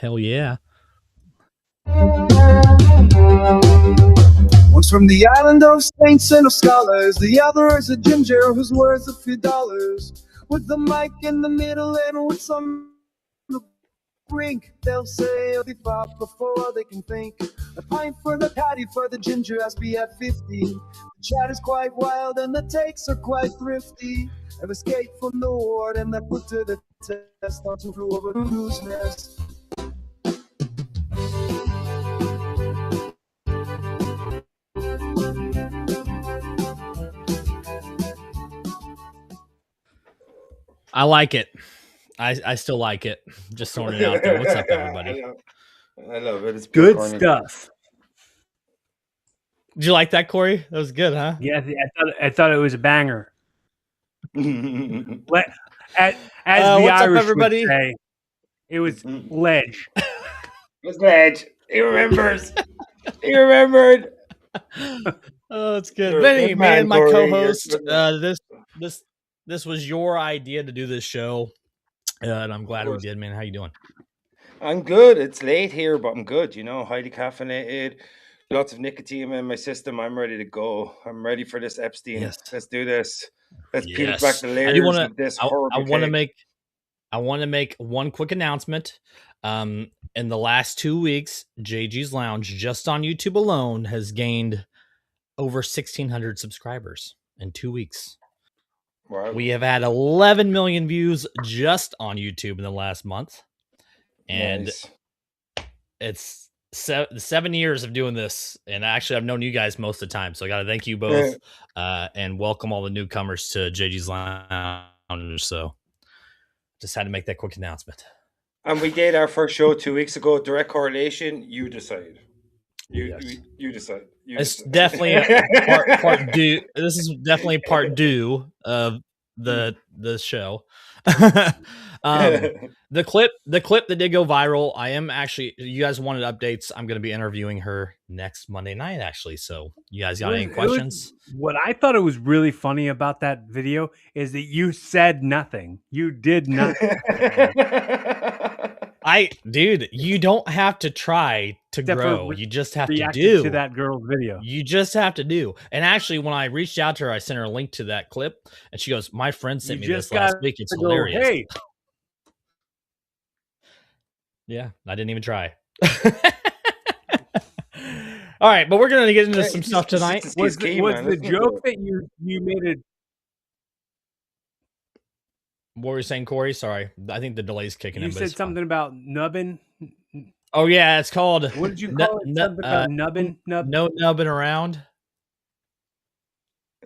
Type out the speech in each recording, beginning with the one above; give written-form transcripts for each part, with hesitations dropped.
Hell yeah. One's from the island of saints and of scholars. The other is a ginger who's worth a few dollars. With the mic in the middle and with some brink, they'll say it'll be fought before they can think. A pint for the patty for the ginger SPF 50. The chat is quite wild and the takes are quite thrifty. I've escaped from the ward and they're put to the test on to crew of a goose nest. I like it. I still like it. Just throwing it out there. What's up, everybody? I love it. It's Good corny stuff. Did you like that, Cory? That was good, huh? Yeah, I thought it was a banger. As the what's Irish up, everybody? would say, it was ledge. It's ledge. He remembers. He remembered. Oh, it's good. You're a Vinnie, good man, my Cory. co-host. You're a good This was your idea to do this show, and I'm glad we did, man. How you doing? I'm good. It's late here, but I'm good. You know, highly caffeinated, lots of nicotine in my system. I'm ready to go. I'm ready for this Epstein. Yes. Let's do this. Let's peel Yes. back the I layers do want of this to. horrible I want to cake. make one quick announcement. In the last 2 weeks, JG's Lounge, just on YouTube alone, has gained over 1,600 subscribers in 2 weeks. Wow. We have had 11 million views just on YouTube in the last month, and Nice. it's 7 years of doing this. And actually, I've known you guys most of the time, so I got to thank you both and welcome all the newcomers to JG's Lounge. So, just had to make that quick announcement. And we did our first show 2 weeks ago. Direct correlation. You decide. You decide. It's definitely part due. This is definitely part due of the show. The clip that did go viral. I am actually. You guys wanted updates. I'm going to be interviewing her next Monday night. Actually, so you guys got any questions? What I thought it was really funny about that video is that you said nothing. You did nothing. Dude, you don't have to try to Except grow. for You just have to reacted do to that girl's video. You just have to do. And actually, when I reached out to her, I sent her a link to that clip, and she goes, "My friend sent me this last week. It's hilarious." Hey. Yeah, I didn't even try. All right, but we're gonna get into some stuff tonight. Was the joke that you made it? What were you saying, Cory? Sorry, I think the delay's kicking in. You said something about nubbing. Oh yeah, it's called. What did you call it? Something about nubbing. No nubbing around.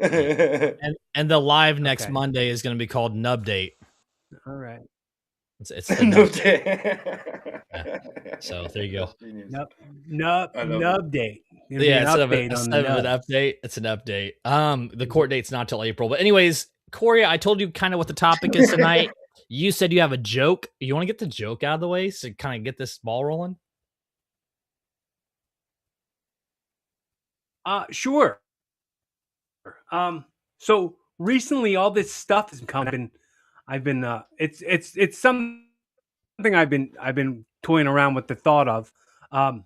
and the live next Monday is going to be called Nub Date. All right. It's the Nub Date. So there you go. Nub Date. Yeah, instead of an update, it's an update. The court date's not till April. But anyways, Cory, I told you kind of what the topic is tonight. You said you have a joke. You want to get the joke out of the way so kind of get this ball rolling? Sure. So recently all this stuff has come in. I've been it's something I've been toying around with the thought of. I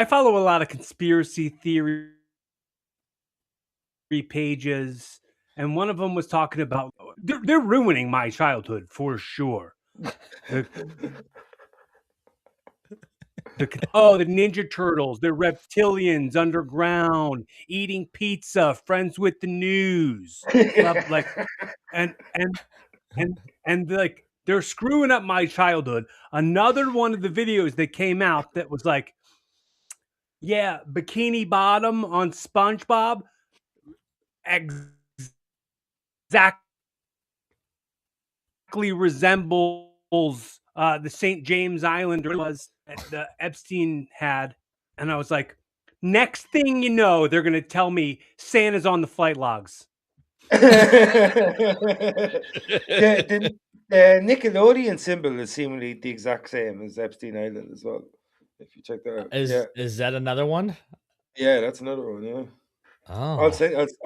follow a lot of conspiracy theory pages, and one of them was talking about they're ruining my childhood for sure. The Ninja Turtles, the Reptilians underground, eating pizza, friends with the news, and they're screwing up my childhood. Another one of the videos that came out that was like, yeah, Bikini Bottom on SpongeBob exactly resembles the St. James Islander was the Epstein had. And I was like, next thing you know, they're going to tell me Santa's on the flight logs. The Nickelodeon symbol is seemingly the exact same as Epstein Island as well. If you check that out. Is that another one? Yeah, that's another one, yeah. Oh.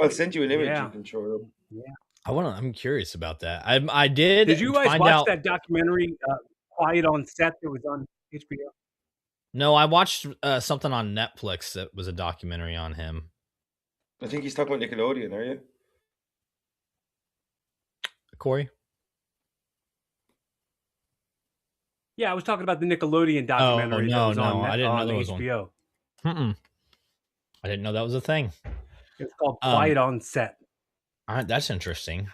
I'll send you an image you can show it up. Yeah. I'm curious about that. I did. Did you guys watch that documentary? Quiet on Set that was on HBO? No, I watched something on Netflix that was a documentary on him. I think he's talking about Nickelodeon, are you? Cory? Yeah, I was talking about the Nickelodeon documentary that was on I didn't know there was one. HBO. I didn't know that was a thing. It's called Quiet on Set. All right, that's interesting.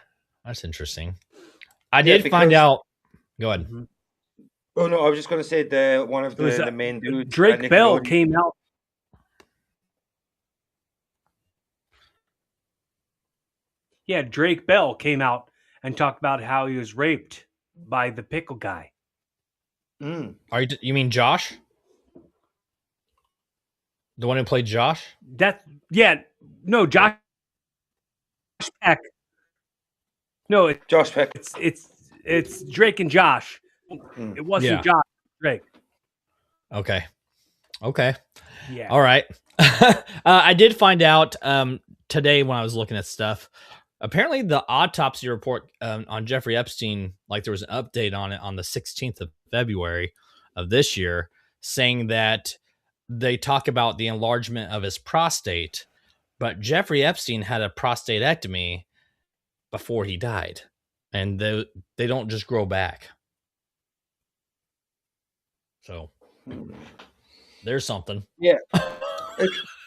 I did find out. Go ahead. Mm-hmm. Oh no, I was just going to say the main dudes. Drake Bell came out. Yeah, Drake Bell came out and talked about how he was raped by the pickle guy. You mean Josh? The one who played Josh? Josh Peck. No, it's Josh Peck. It's Drake and Josh. It wasn't Josh. Drake. Okay. Yeah. All right. I did find out today when I was looking at stuff. Apparently, the autopsy report on Jeffrey Epstein, like there was an update on it on the 16th of February of this year, saying that they talk about the enlargement of his prostate, but Jeffrey Epstein had a prostatectomy before he died, and they don't just grow back. So there's something. Yeah.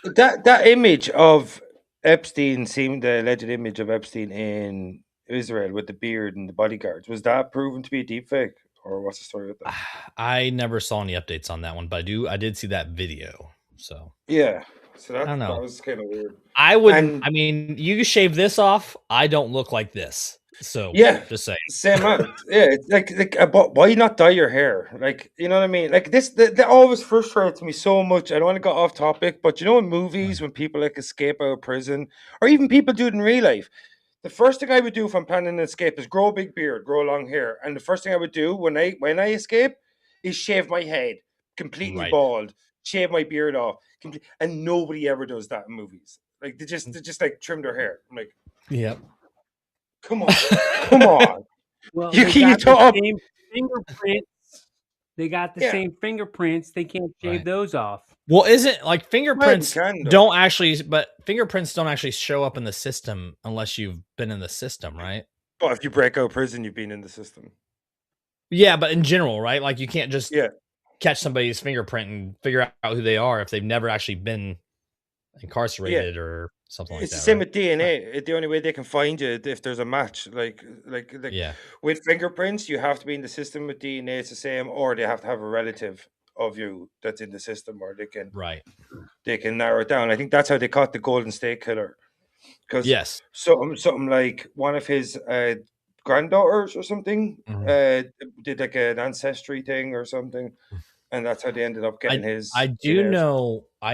that image of Epstein the alleged image of Epstein in Israel with the beard and the bodyguards, was that proven to be a deepfake, or what's the story with that? I never saw any updates on that one, but I did see that video. So yeah, so I don't know. That was kind of weird. I wouldn't. I mean, you shave this off, I don't look like this. So yeah, just say same man. Yeah, it's like why not dye your hair? Like, you know what I mean? Like this, that always frustrates me so much. I don't want to go off topic, but you know, in movies when people like escape out of prison, or even people do it in real life, the first thing I would do if I'm planning an escape is grow a big beard, grow long hair, and the first thing I would do when I escape is shave my head completely bald, shave my beard off, and nobody ever does that in movies. Like they just like trim their hair. I'm like, yep. Come on. Well, you got the same fingerprints. They got the same fingerprints. They can't shave those off. Well, isn't like fingerprints don't actually show up in the system unless you've been in the system, right? Well, if you break out of prison, you've been in the system. Yeah, but in general, right? Like you can't just catch somebody's fingerprint and figure out who they are if they've never actually been incarcerated or something like that. It's the same with DNA. Right. The only way they can find you if there's a match. Like with fingerprints, you have to be in the system. With DNA, it's the same, or they have to have a relative of you that's in the system, or they can narrow it down. I think that's how they caught the Golden State Killer. Because something like one of his granddaughters or something did like an ancestry thing or something. And that's how they ended up getting his. I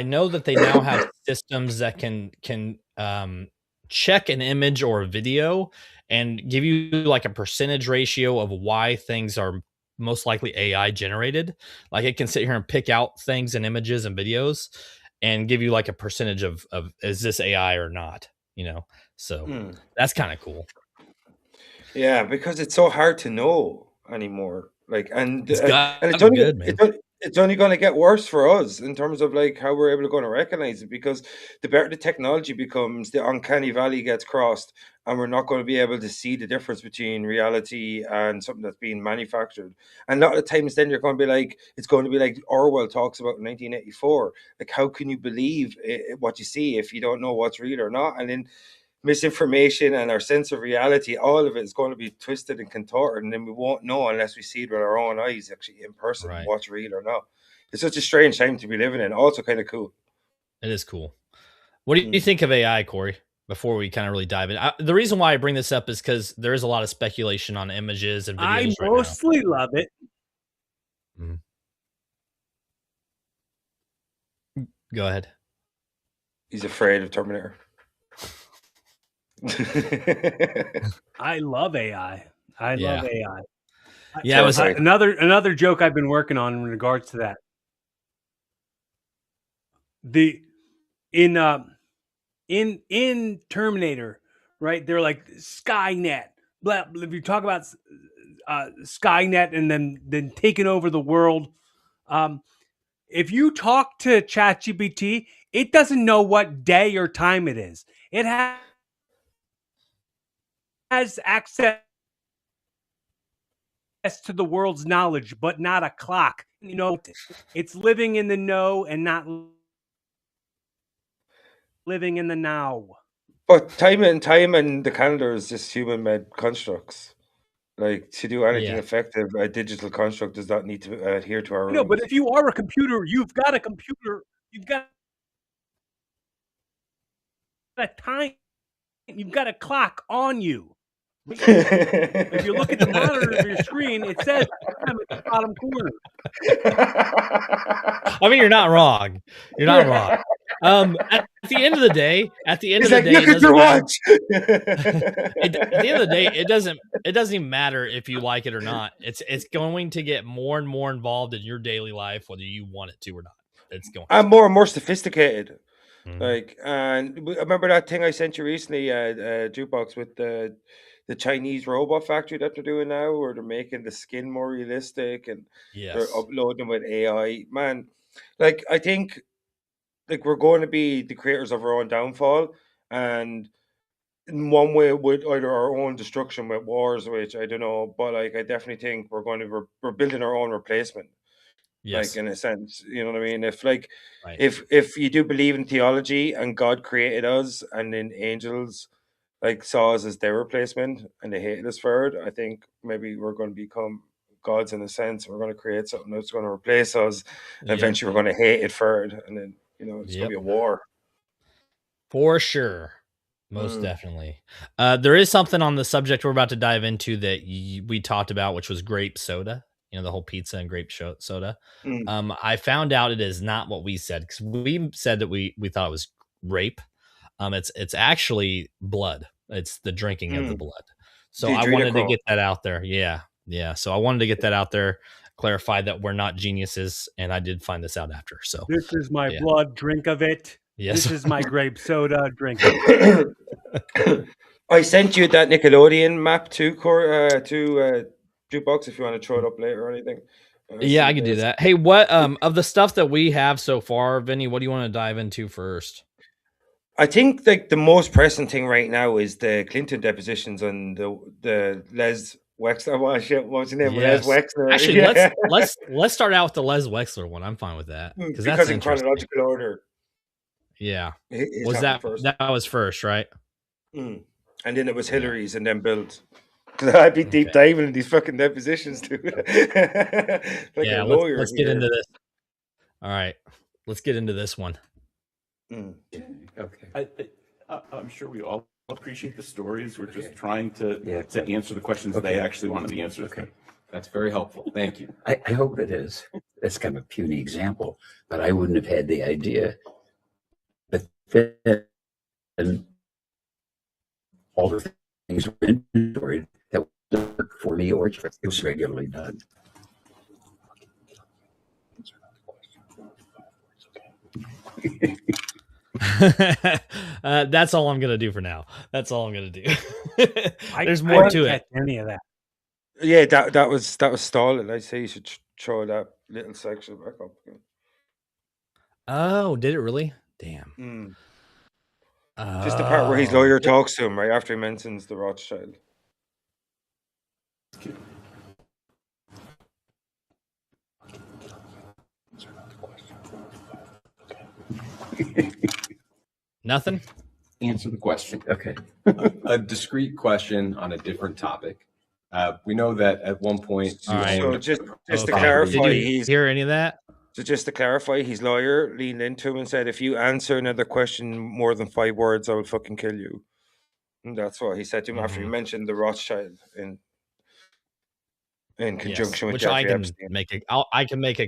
know that they now have systems that can check an image or a video and give you like a percentage ratio of why things are most likely AI generated. Like it can sit here and pick out things and images and videos and give you like a percentage of is this AI or not, you know? So that's kind of cool. Yeah, because it's so hard to know anymore. Like, it's only going to get worse for us in terms of like how we're able to recognize it, because the better the technology becomes, the uncanny valley gets crossed, and we're not going to be able to see the difference between reality and something that's being manufactured. And a lot of times then you're going to be like, it's going to be like Orwell talks about in 1984. Like, how can you believe what you see if you don't know what's real or not? And then misinformation and our sense of reality, all of it is going to be twisted and contorted, and then we won't know unless we see it with our own eyes, actually in person, what's real or not. It's such a strange time to be living in. Also kind of cool. It is cool. What do you think of AI, Cory? Before we kind of really dive in, the reason why I bring this up is because there is a lot of speculation on images and videos. I mostly love it. Go ahead. He's afraid of Terminator. I love AI. I love AI. Yeah, it was another joke I've been working on in regards to that. In Terminator, right? They're like Skynet. Blah, if you talk about Skynet and then taking over the world. If you talk to ChatGPT, it doesn't know what day or time it is. It has access to the world's knowledge, but not a clock. You know, it's living in the know and not living in the now. But time and the calendar is just human-made constructs. Like, to do anything effective, a digital construct does not need to adhere to our rules. No, but if you are a computer, you've got a computer. You've got a time. You've got a clock on you. If you look at the monitor of your screen, it says time at the bottom corner. I mean, you're not wrong. You're not wrong. At the end of the day, look at your watch. At the end of the day, it doesn't even matter if you like it or not. It's going to get more and more involved in your daily life, whether you want it to or not. It's going. I'm more and more sophisticated. Mm-hmm. Like, and I remember that thing I sent you recently, Jukebox, with the Chinese robot factory that they're doing now, where they're making the skin more realistic and they're uploading them with AI. Man, like, I think like we're going to be the creators of our own downfall, and in one way with either our own destruction with wars, which I don't know, but like I definitely think we're building our own replacement. Yes. Like, in a sense, you know what I mean? If like if you do believe in theology and God created us and then angels like saw us as their replacement and they hated us for it, I think maybe we're going to become gods in a sense. We're going to create something that's going to replace us, and eventually we're going to hate it for it, and then it's going to be a war. For sure. Most definitely. There is something on the subject we're about to dive into that we talked about, which was grape soda. The whole pizza and grape soda. I found out it is not what we said, because we said that we thought it was grape. It's actually blood. It's the drinking of the blood. So I wanted to get that out there. Yeah. So I wanted to get that out there, clarify that we're not geniuses, and I did find this out after. So this is my blood, drink of it. Yes. This is my grape soda, drink of it. I sent you that Nickelodeon map too, to Jukebox, if you want to throw it up later or anything. I can do that. Hey, what of the stuff that we have so far, Vinny, what do you want to dive into first? I think like the most pressing thing right now is the Clinton depositions on the Les Wexner. What's your name? Yes. Les Wexner. Actually, let's start out with the Les Wexner one. I'm fine with that because that's in chronological order. Yeah, was that first? That was first, right? And then it was Hillary's, and then Bill's. Because I'd be deep diving in these fucking depositions too. Like a lawyer. Let's get into this. All right, let's get into this one. Okay. I'm sure we all appreciate the stories. We're just trying to answer the questions they actually want the answers. Okay. That's very helpful. Thank you. I hope it is. That's kind of a puny example, but I wouldn't have had the idea. But then all the things were inventoried that work for me, or it was regularly done. That's all I'm gonna do for now. That's all I'm gonna do. There's more to it. Any of that? Yeah, that was stalling. I say you should throw that little section back up again. Oh, did it really? Damn. Just the part where his lawyer talks to him right after he mentions the Rothschild. Nothing? Answer the question. Okay. A discrete question on a different topic. We know that at one point. So just to clarify, did you hear any of that? So just to clarify, his lawyer leaned into him and said, "If you answer another question more than 5 words, I will fucking kill you." And that's what he said to him after he mentioned the Rothschild in conjunction with Jeffrey Epstein. I can make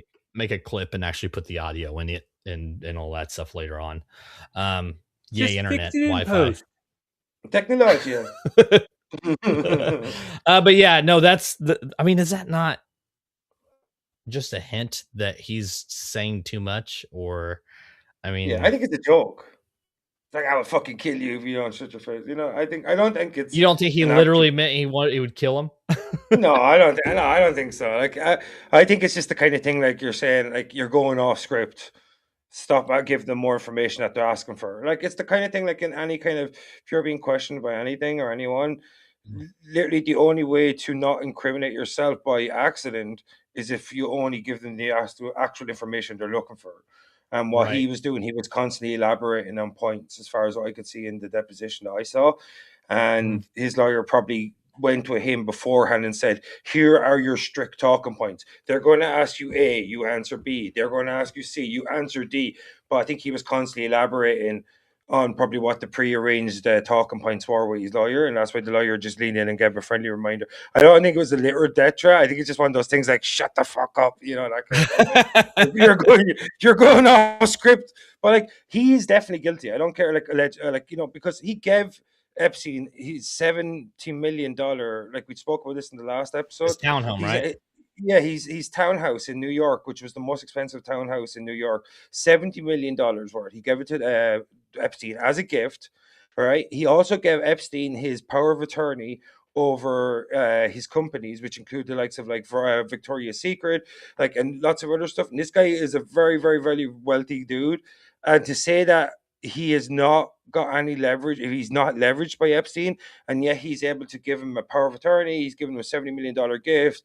a clip and actually put the audio in it and all that stuff later on. Internet, Wi-Fi, technology. But yeah, no, is that not just a hint that he's saying too much? Or I think it's a joke. It's like, I would fucking kill you if you don't shut your face. I don't think it's. You don't think he literally meant he would kill him? No, I don't. No, I don't think so. Like, I think it's just the kind of thing like you're saying, like you're going off script. Stop. I give them more information that they're asking for. Like it's the kind of thing like in any kind of if you're being questioned by anything or anyone, literally the only way to not incriminate yourself by accident is if you only give them the actual information they're looking for. And what he Right. was doing, he was constantly elaborating on points as far as what I could see in the deposition that I saw. And his lawyer probably went to him beforehand and said, here are your strict talking points. They're going to ask you A, you answer B. They're going to ask you C, you answer D. But I think he was constantly elaborating on probably what the prearranged talking points were with his lawyer, and that's why the lawyer just leaned in and gave a friendly reminder. I don't think it was a literal death threat. I think it's just one of those things like "shut the fuck up," that kind of thing. You're going off script, but like he's definitely guilty. I don't care, because he gave Epstein his $70 million. Like we spoke about this in the last episode. His townhome, right? Yeah, his townhouse in New York, which was the most expensive townhouse in New York, $70 million worth. He gave it to Epstein as a gift. Right. He also gave Epstein his power of attorney over his companies, which include the likes of like Victoria's Secret, like and lots of other stuff. And this guy is a very, very, very wealthy dude. And to say that he has not got any leverage, if he's not leveraged by Epstein, and yet he's able to give him a power of attorney, he's given him a $70 million gift.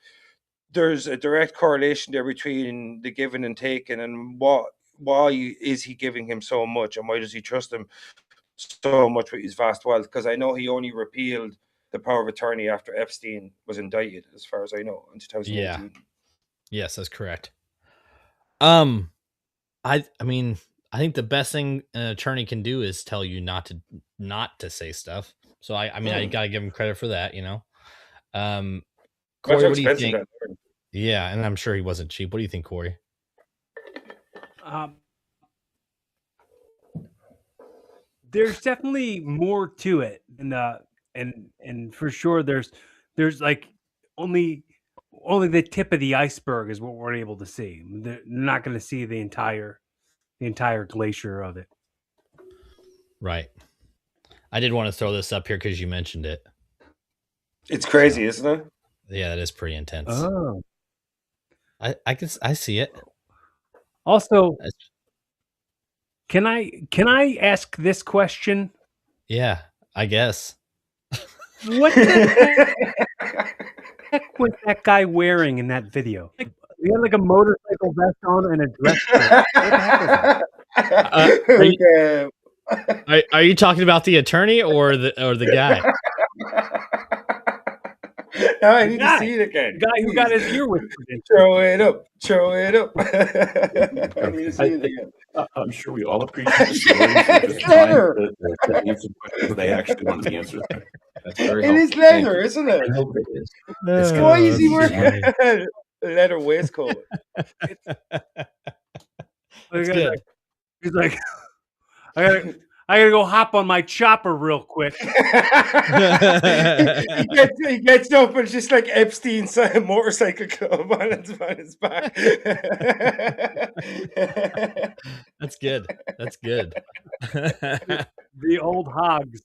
There's a direct correlation there between the giving and taking, and why is he giving him so much, and why does he trust him so much with his vast wealth? Because I know he only repealed the power of attorney after Epstein was indicted, as far as I know, in 2018. Yeah. Yes, that's correct. I mean, I think the best thing an attorney can do is tell you not to say stuff. So I mean, I gotta give him credit for that, Cory, what do you think? Yeah, and I'm sure he wasn't cheap. What do you think, Cory? There's definitely more to it, and for sure there's like only the tip of the iceberg is what we're able to see. They're not going to see the entire glacier of it. Right. I did want to throw this up here because you mentioned it. It's crazy, isn't it? Yeah, that is pretty intense. Oh, I see it. Also, can I ask this question? Yeah, I guess. What the heck was that guy wearing in that video? He had like a motorcycle vest on and a dress shirt. What the heck was that? Are you talking about the attorney or the guy? No, I need to see it again. The guy who got his ear whispered in. Throw it up. I need to see it again. I'm sure we all appreciate the stories. Just trying to answer questions they actually want the answers. That's very helpful. It is leather, isn't it? I hope it is. Why is he wearing a leather waistcoat? He's like, I gotta go hop on my chopper real quick. he gets up and it's just like Epstein's motorcycle club on his back. That's good. That's good. The old hogs.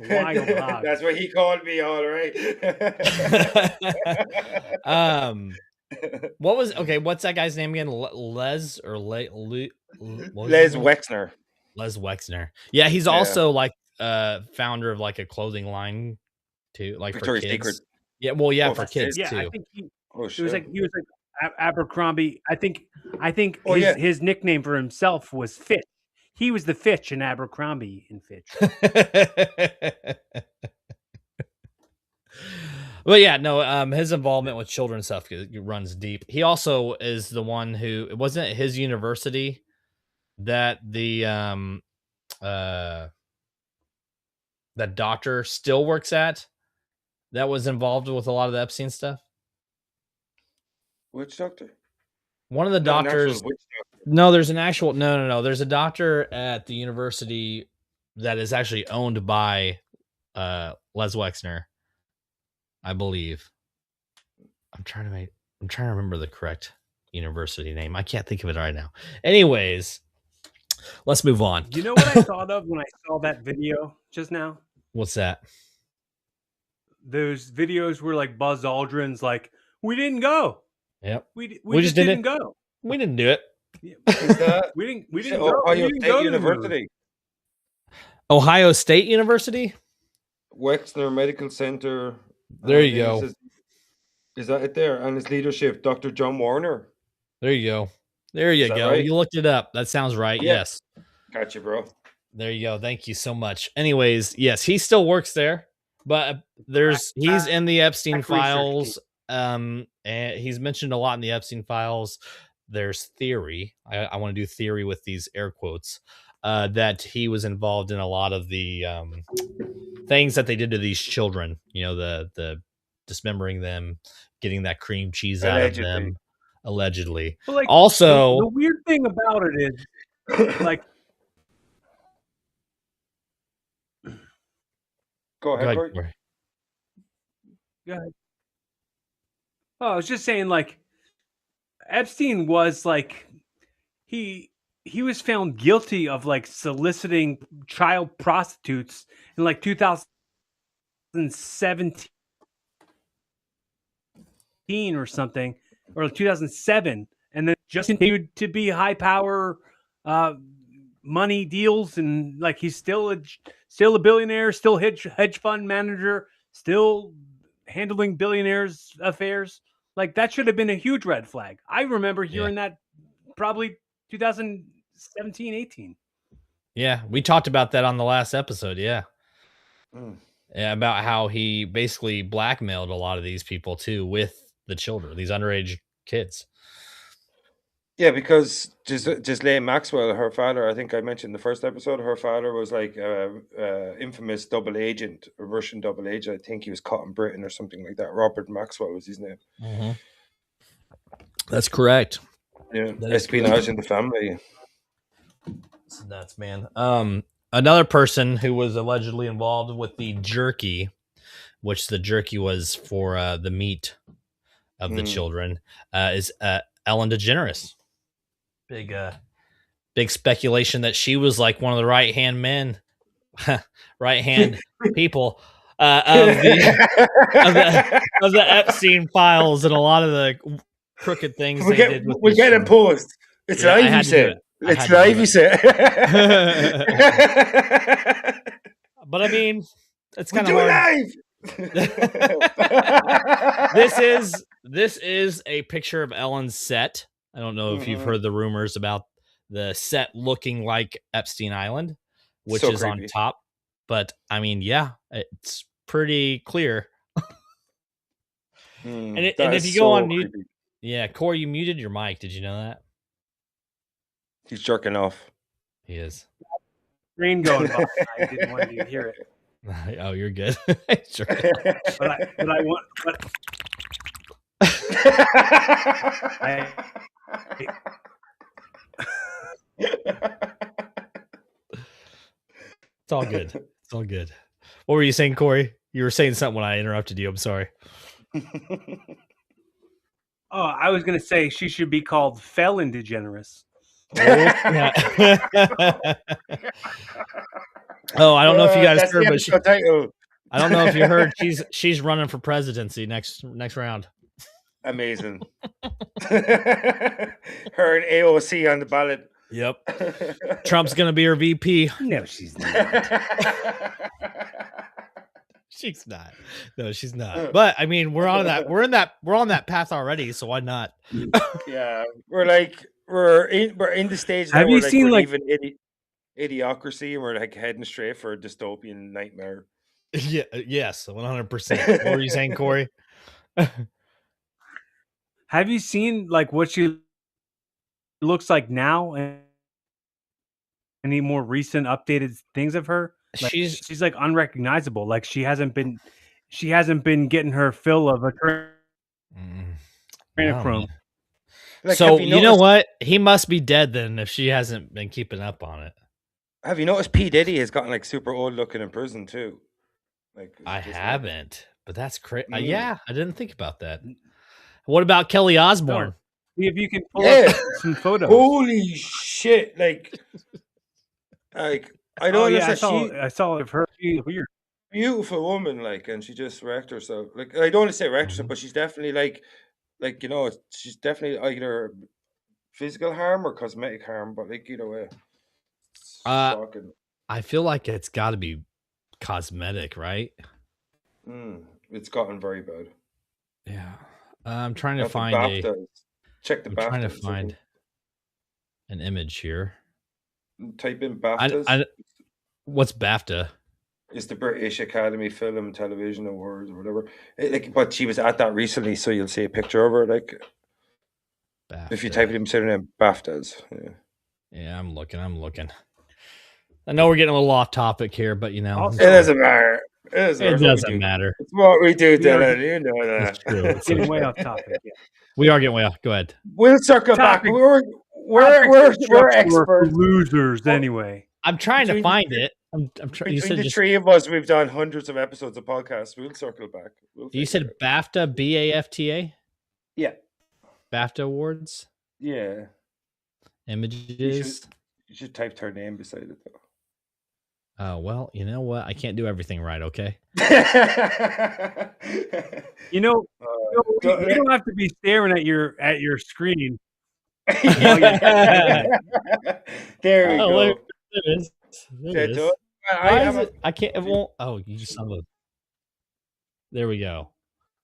Wild hogs. That's what he called me, all right. What was what's that guy's name again? Les Wexner. Les Wexner. Yeah, he's also like founder of like a clothing line too, like Victoria's for kids. Secret. Yeah, well, yeah, for kids too. I think he was like Abercrombie. I think his nickname for himself was Fitch. He was the Fitch in Abercrombie in Fitch. Well, yeah, no, his involvement with children's stuff runs deep. He also is the one who, it wasn't his university that that doctor still works at that was involved with a lot of the Epstein stuff. Which doctor? One of the doctors. No, there's an actual, no. There's a doctor at the university that is actually owned by Les Wexner, I believe. I'm trying to remember the correct university name. I can't think of it right now. Anyways, let's move on. You know what I thought of when I saw that video just now? What's that? those videos where like Buzz Aldrin's like, we didn't go. Yep. We just didn't go. We didn't do it. Is that We didn't is it go. We Ohio didn't State go to the moon. University? Ohio State University? Wexner Medical Center. There you go. Is that it there? And his leadership, Dr. John Warner. There you go. There you go. Right? You looked it up. That sounds right. Yeah. Yes. Gotcha, bro. There you go. Thank you so much. Anyways, yes, he still works there, but he's in the Epstein files. And he's mentioned a lot in the Epstein files. There's theory. I want to do theory with these air quotes, that he was involved in a lot of the things that they did to these children. You know, the dismembering them, getting that cream cheese out of them, allegedly. But like, also, the weird thing about it is, like, Go ahead, Cory. Go ahead. Oh, I was just saying, like, Epstein was like, he was found guilty of like soliciting child prostitutes in like 2017 or something, or 2007, and then just continued to be high power money deals, and like he's still a billionaire, still hedge fund manager, still handling billionaires' affairs. Like, that should have been a huge red flag. I remember hearing that probably 2017, 18. Yeah, we talked about that on the last episode. Yeah. Yeah, about how he basically blackmailed a lot of these people too with the children, these underage kids. Yeah, because Ghislaine Maxwell, her father, I think I mentioned in the first episode, her father was like infamous double agent, a Russian double agent. I think he was caught in Britain or something like that. Robert Maxwell was his name. Mm-hmm. That's correct. Yeah, espionage in the family. It's nuts, man. Another person who was allegedly involved with the jerky, which the jerky was for the meat of the children, is Ellen DeGeneres. Big speculation that she was like one of the right hand people of the Epstein files and a lot of the crooked things they did. We're getting paused. It's live, you said. It's live, you said. But I mean, it's kind of hard. This is a picture of Ellen's set. I don't know if you've heard the rumors about the set looking like Epstein Island, which is creepy on top. But I mean, yeah, it's pretty clear. And if you go on mute, Cory, you muted your mic. Did you know that? He's jerking off. He is. Screen going by. I didn't want you to hear it. Oh, you're good. Sure. but I want. It's all good. It's all good. What were you saying, Cory? You were saying something when I interrupted you. I'm sorry. Oh, I was going to say she should be called Felon DeGeneres. Oh, yeah. Oh, I don't know if you guys heard, but I don't know if you heard. She's running for presidency next round. Amazing. Her and AOC on the ballot. Yep. Trump's gonna be her VP. No, she's not. She's not. No, she's not. But I mean, we're on that path already. So why not? Yeah, we're in the stage. Have you seen like even Idiocracy, and we're like heading straight for a dystopian nightmare? Yeah. Yes. 100%. What were you saying, Cory? Have you seen like what she looks like now, and any more recent updated things of her? Like, she's like unrecognizable. Like she hasn't been getting her fill of a adrenochrome. Like, so you know what? He must be dead then if she hasn't been keeping up on it. Have you noticed P. Diddy has gotten like super old looking in prison too? Like I haven't, but that's crazy. Yeah, I didn't think about that. What about Kelly Osbourne? See if you can pull up some photos. Holy shit! Like I don't understand. I saw it of her. She's weird. beautiful woman, like, and she just wrecked herself. Like, I don't want to say wrecked herself, Mhm. but she's definitely like she's definitely either physical harm or cosmetic harm. But like either way, it's Uh, shocking. I feel like it's got to be cosmetic, right? It's gotten very bad. Yeah. I'm trying to Not the find a. BAFTAs. Check the I'm trying to BAFTAs. I find an image here. think. Type in I, BAFTAs. I what's BAFTA? It's the British Academy Film and Television Awards or whatever. But she was at that recently, so you'll see a picture of her. Like, if you BAFTA. type it in pseudonym BAFTAs. Yeah. Yeah, I'm looking. I know we're getting a little off topic here, but you know, It doesn't matter. It it doesn't matter. It's what we do, We are Dylan. You know that. It's true. It's so Getting true. way off topic. Yeah. We are getting way off. Go ahead. We'll circle back. Topic- We're Topics are experts. for losers anyway. I'm trying to Between find it. I'm trying. You Between said the just. three of us, we've done hundreds of episodes of podcasts. We'll circle back. You said BAFTA, BAFTA, Yeah. BAFTA awards Yeah. images. You should type her name beside it though. Oh well, you know what? I can't do everything right. Okay. You know, you don't have to be staring at your screen. There we go. There it is. There it is. I can't. It won't. Oh, you son of a. There we go.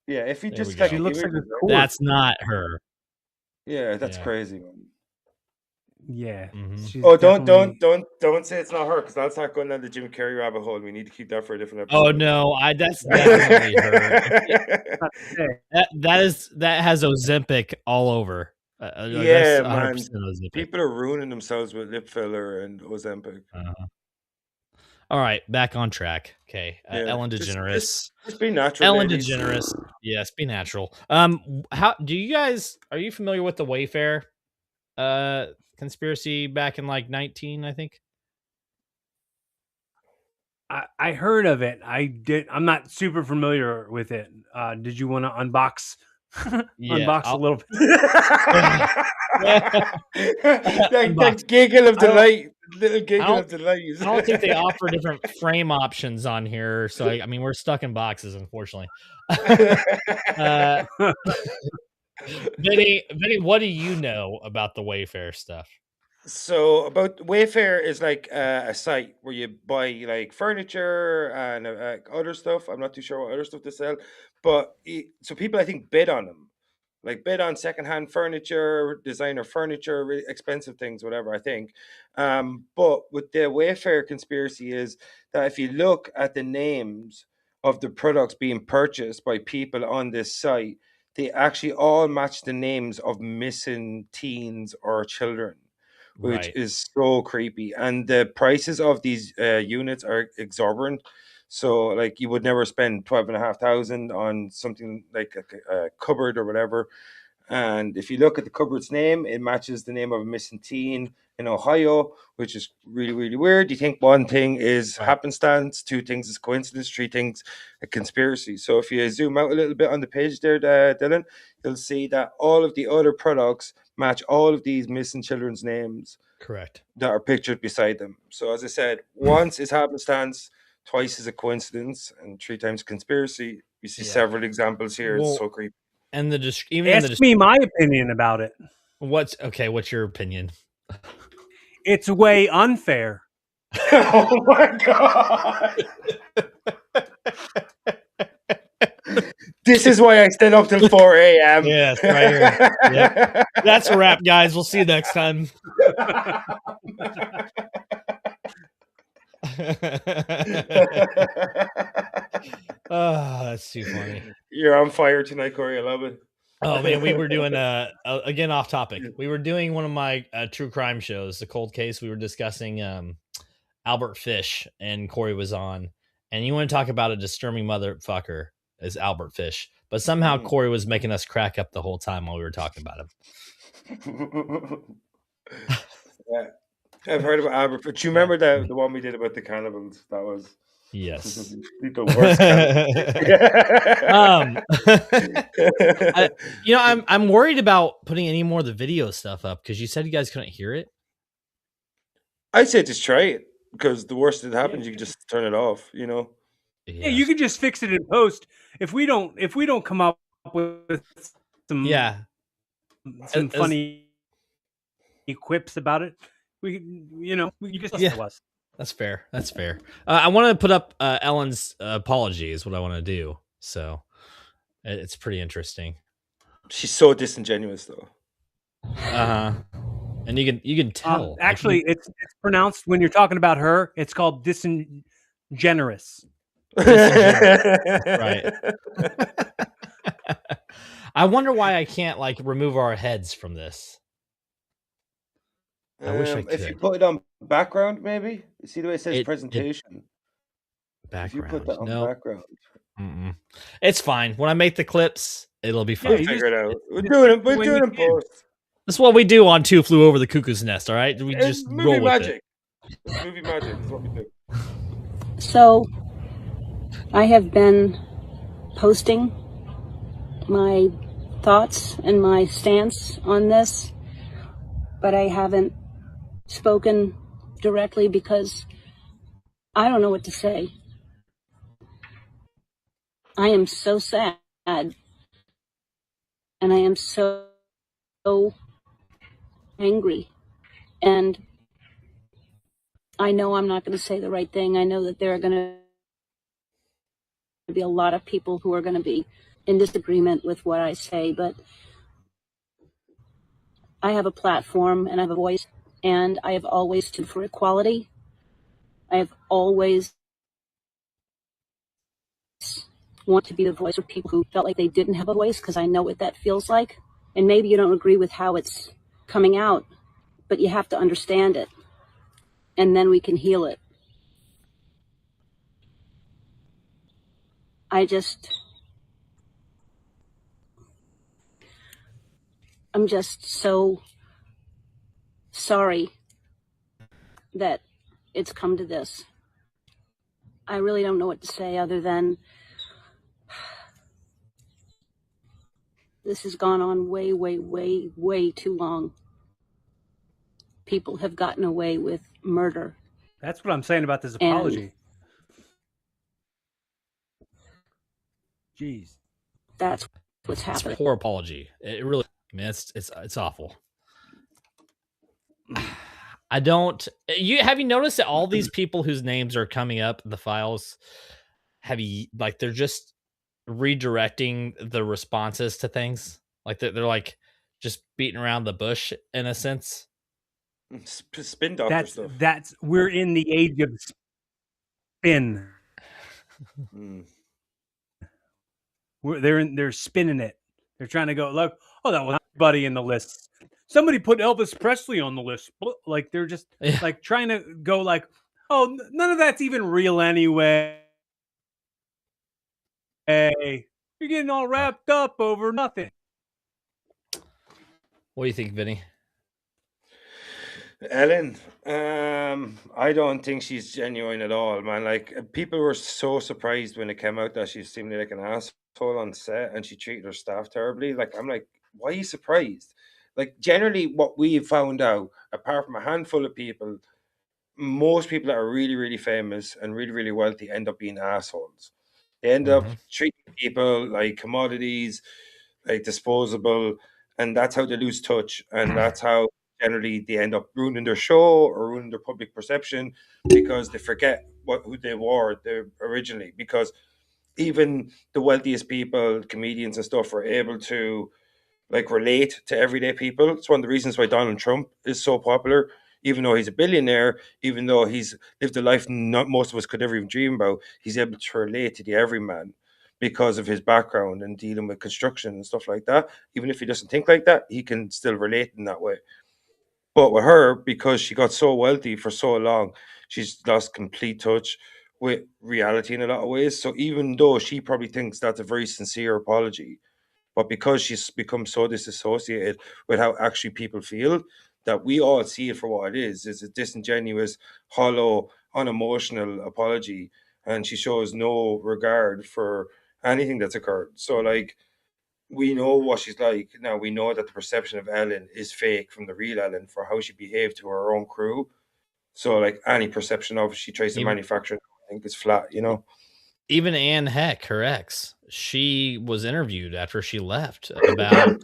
Yeah, if you There just we go. She looks like a images, corpse. That's not her. yeah, that's Yeah. crazy, man. Yeah. Mhm. she's Oh, definitely- don't say it's not her, because that's not going down the Jim Carrey rabbit hole. We need to keep that for a different Oh episode. no, that's definitely her. That has Ozempic all over. Yeah, that's man. 100% Ozempic. People are ruining themselves with lip filler and Ozempic. All right, back on track. Okay, Yeah, Ellen just- DeGeneres. Just be natural. Ellen ladies. DeGeneres. Yes, be natural. How do you guys? Are you familiar with the Wayfair conspiracy back in like 19? I think. I heard of it. I'm not super familiar with it. Did you want to unbox a little bit? that giggle of delight. Little giggle of delight. I don't think they offer different frame options on here, so I mean we're stuck in boxes, unfortunately. Vinnie, what do you know about the Wayfair stuff? So about Wayfair is like a site where you buy like furniture and other stuff. I'm not too sure what other stuff they sell, but so people I think bid on them, like bid on secondhand furniture, designer furniture, really expensive things, whatever. I think. But with the Wayfair conspiracy is that if you look at the names of the products being purchased by people on this site, they actually all match the names of missing teens or children, which is so creepy. And the prices of these units are exorbitant. So like you would never spend 12,500 on something like a cupboard or whatever. And if you look at the cupboard's name, it matches the name of a missing teen in Ohio, which is really, really weird. You think one thing is happenstance, two things is coincidence, three things a conspiracy. So if you zoom out a little bit on the page there, Dylan, you'll see that all of the other products match all of these missing children's names. Correct. That are pictured beside them. So as I said, once is happenstance, twice is a coincidence, and three times conspiracy. You see several examples here. It's so creepy. And ask me my opinion about it. What's your opinion? It's way unfair. Oh my god. This is why I stayed up till 4 a.m. Yes, right here. Yep. That's a wrap, guys. We'll see you next time. Oh, that's too funny. You're on fire tonight, Cory. I love it. Oh man, we were doing again off topic. We were doing one of my true crime shows, The Cold Case. We were discussing Albert Fish, and Cory was on. And you want to talk about a disturbing motherfucker is Albert Fish, but somehow Cory was making us crack up the whole time while we were talking about him. Yeah, I've heard about Albert Fish. Do you remember the one we did about the cannibals? That was yes, the worst. I'm worried about putting any more of the video stuff up because you said you guys couldn't hear it. I'd say just try it, because the worst that happens, you can just turn it off. You know. Yeah, you can just fix it in post. If we don't come up with some funny quips about it, you just listen to us. That's fair. That's fair. I want to put up Ellen's apology is what I want to do. So it's pretty interesting. She's so disingenuous, though. And you can tell. Actually, it's pronounced when you're talking about her. It's called disingenerous. Right. I wonder why I can't like remove our heads from this. I wish I could. If you put it on background, maybe. See the way it says presentation. Background. If you put that on background. It's fine. When I make the clips, it'll be fine. We'll figure it out. We're doing it post. That's what we do on Two Flew Over the Cuckoo's Nest, all right? We just roll with it. It's movie magic is what we do. So, I have been posting my thoughts and my stance on this, but I haven't spoken directly because I don't know what to say. I am so sad, and I am so angry, and I know I'm not going to say the right thing. I know that there are going to be a lot of people who are going to be in disagreement with what I say, but I have a platform and I have a voice, and I have always stood for equality. I have always wanted to be the voice of people who felt like they didn't have a voice, because I know what that feels like. And maybe you don't agree with how it's coming out, but you have to understand it, and then we can heal it. I'm just so sorry that it's come to this. I really don't know what to say other than this has gone on way, way, way, way too long. People have gotten away with murder. That's what I'm saying about this apology. Jeez. That's what's happening. It's a poor apology. It really, I mean, it's awful. I don't. Have you noticed that all these people whose names are coming up in the files, they're just redirecting the responses to things, like they're like just beating around the bush in a sense. Spin doctor stuff. We're in the age of spin. They're spinning it. They're trying to go, look, that was buddy in the list. Somebody put Elvis Presley on the list. Like they're just like trying to go like, none of that's even real anyway. Hey, you're getting all wrapped up over nothing. What do you think, Vinny? Ellen, I don't think she's genuine at all, man. Like, people were so surprised when it came out that she seemed like an asshole on set and she treated her staff terribly. Like, I'm like, why are you surprised? Like, generally, what we've found out, apart from a handful of people, most people that are really, really famous and really, really wealthy end up being assholes. They end up treating people like commodities, like disposable, and that's how they lose touch. And that's how generally they end up ruining their show or ruining their public perception, because they forget who they were originally. Because even the wealthiest people, comedians and stuff, are able to like relate to everyday people. It's one of the reasons why Donald Trump is so popular. Even though he's a billionaire, even though he's lived a life not most of us could ever even dream about, he's able to relate to the everyman because of his background and dealing with construction and stuff like that. Even if he doesn't think like that, he can still relate in that way. But with her, because she got so wealthy for so long, she's lost complete touch with reality in a lot of ways. So even though she probably thinks that's a very sincere apology, but because she's become so disassociated with how actually people feel, that we all see it for what it is a disingenuous, hollow, unemotional apology. And she shows no regard for anything that's occurred. So, like, we know what she's like. Now, we know that the perception of Ellen is fake from the real Ellen for how she behaved to her own crew. So, like, any perception of she tries to manufacture, I think is flat, you know? even Anne Heck, her ex, she was interviewed after she left about,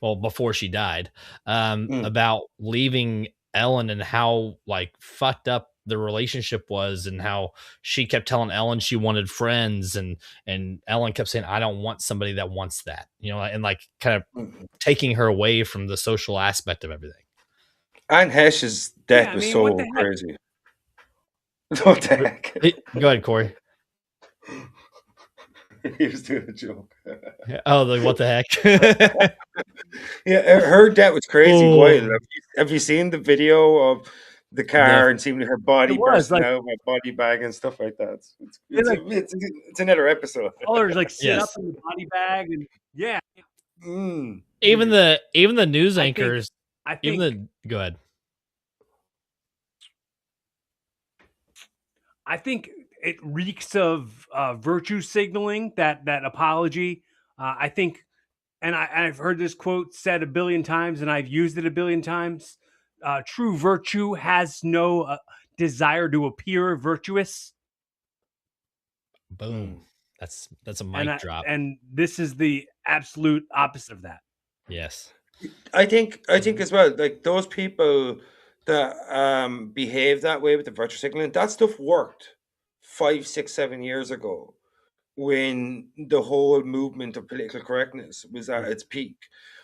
well, before she died, about leaving Ellen and how like fucked up the relationship was, and how she kept telling Ellen she wanted friends, and Ellen kept saying, I don't want somebody that wants that, you know, and like kind of taking her away from the social aspect of everything. Anne Heche's death was so crazy. What the heck? Go ahead, Corey. He was doing a joke. Oh, what the heck? Yeah, her death was crazy wild. Have you seen the video of the car and seeing her body bursting out of my body bag and stuff like that? It's another episode. Colors like sit up in the body bag, and yeah. Even the news anchors. I think go ahead. I think it reeks of virtue signaling, that apology. I think, and I've heard this quote said a billion times, and I've used it a billion times. True virtue has no desire to appear virtuous. Boom. That's a mic drop. And this is the absolute opposite of that. Yes. I think as well, like those people that behave that way with the virtue signaling, that stuff worked 5, 6, 7 years ago when the whole movement of political correctness was at its peak.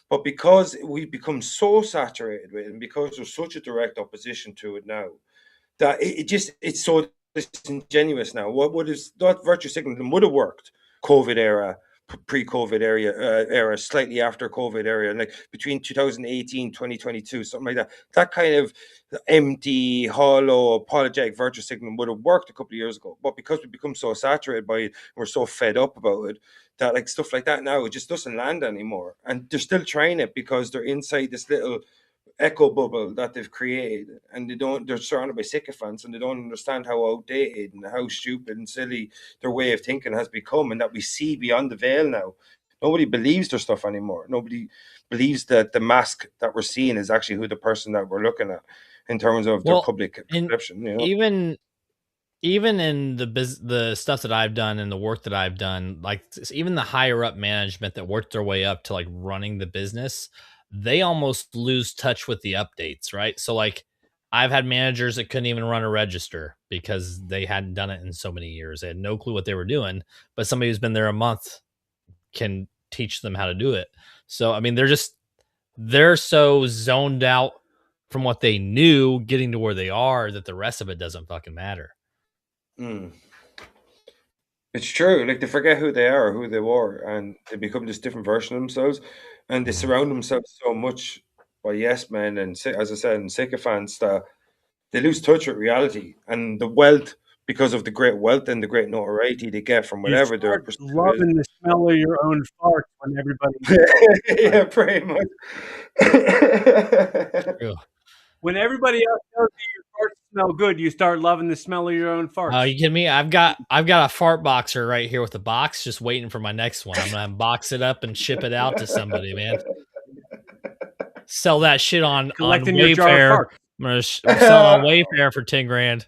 But because we've become so saturated with it, and because there's such a direct opposition to it now, that it's so disingenuous now. That virtue signaling would have worked COVID era, pre-COVID era, slightly after COVID era, like between 2018, 2022, something like that. That kind of empty, hollow, apologetic virtue signaling would have worked a couple of years ago. But because we become so saturated by it, and we're so fed up about it, that like stuff like that now, it just doesn't land anymore. And they're still trying it because they're inside this little echo bubble that they've created, and they're surrounded by sycophants, and they don't understand how outdated and how stupid and silly their way of thinking has become, and that we see beyond the veil now. Nobody believes their stuff anymore. Nobody believes that the mask that we're seeing is actually who the person that we're looking at in terms of their public perception. You know? Even in the stuff that I've done and the work that I've done, like even the higher up management that worked their way up to like running the business, they almost lose touch with the updates, right? So like I've had managers that couldn't even run a register because they hadn't done it in so many years. They had no clue what they were doing, but somebody who's been there a month can teach them how to do it. So, I mean, they're so zoned out from what they knew getting to where they are that the rest of it doesn't fucking matter. It's true. Like they forget who they are, who they were, and they become this different version of themselves, and they surround themselves so much by yes men and, as I said, and sycophants that they lose touch with reality and the wealth, because of the great wealth and the great notoriety they get from whatever they're pursuing. Loving the smell of your own fart when everybody. Yeah, pretty much. When everybody else knows that your farts smell good, you start loving the smell of your own farts. Oh, you kidding me? I've got a fart boxer right here with a box, just waiting for my next one. I'm gonna box it up and ship it out to somebody, man. Sell that shit on Wayfair. I'm gonna sell on Wayfair for $10,000.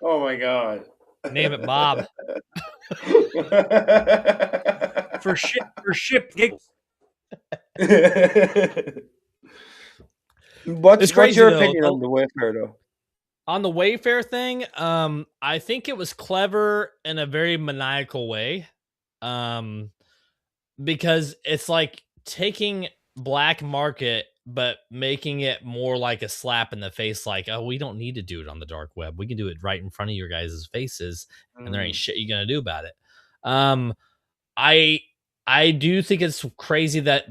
Oh my god! Name it Bob. for ship gigs. What's your opinion on the Wayfair, though? On the Wayfair thing, I think it was clever in a very maniacal way, because it's like taking black market but making it more like a slap in the face, like, oh, we don't need to do it on the dark web. We can do it right in front of your guys' faces, and there ain't shit you're gonna do about it. I do think it's crazy that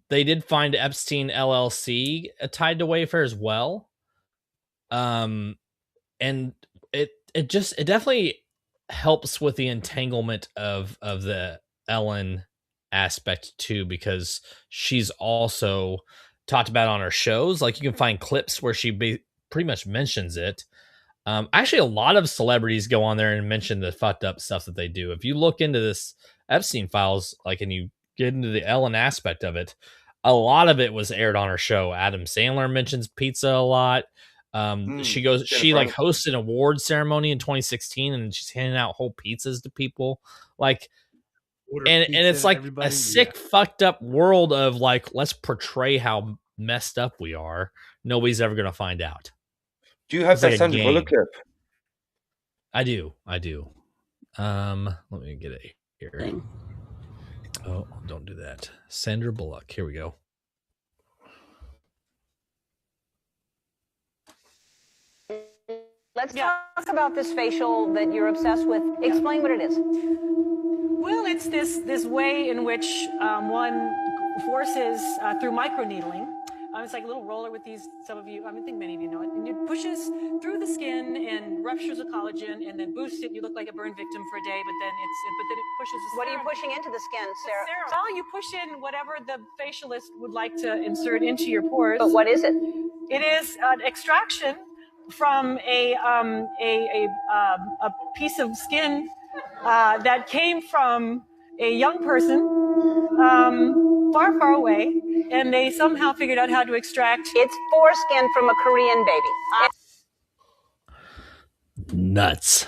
they did find Epstein LLC tied to Wayfair as well. And it definitely helps with the entanglement of the Ellen aspect too, because she's also talked about on her shows. Like you can find clips where she pretty much mentions it. Actually, a lot of celebrities go on there and mention the fucked up stuff that they do. If you look into this Epstein files, like, and you get into the Ellen aspect of it, a lot of it was aired on her show. Adam Sandler mentions pizza a lot. She like hosted an award ceremony in 2016, and she's handing out whole pizzas to people. Like, and it's like a sick, fucked up world of like, let's portray how messed up we are. Nobody's ever gonna find out. Do you have that Sandra Bullock clip? I do. Let me get it here. Oh, don't do that. Sandra Bullock. Here we go. Let's talk about this facial that you're obsessed with. Explain what it is. Well, it's this way in which one forces through microneedling. It's like a little roller with these. Some of you, I think many of you know it. And it pushes through the skin and ruptures the collagen, and then boosts it. You look like a burn victim for a day, but then it pushes. What are you pushing into the skin, Sarah? Well, you push in whatever the facialist would like to insert into your pores. But what is it? It is an extraction from a piece of skin that came from a young person far, far away, and they somehow figured out how to extract. It's foreskin from a Korean baby. Nuts.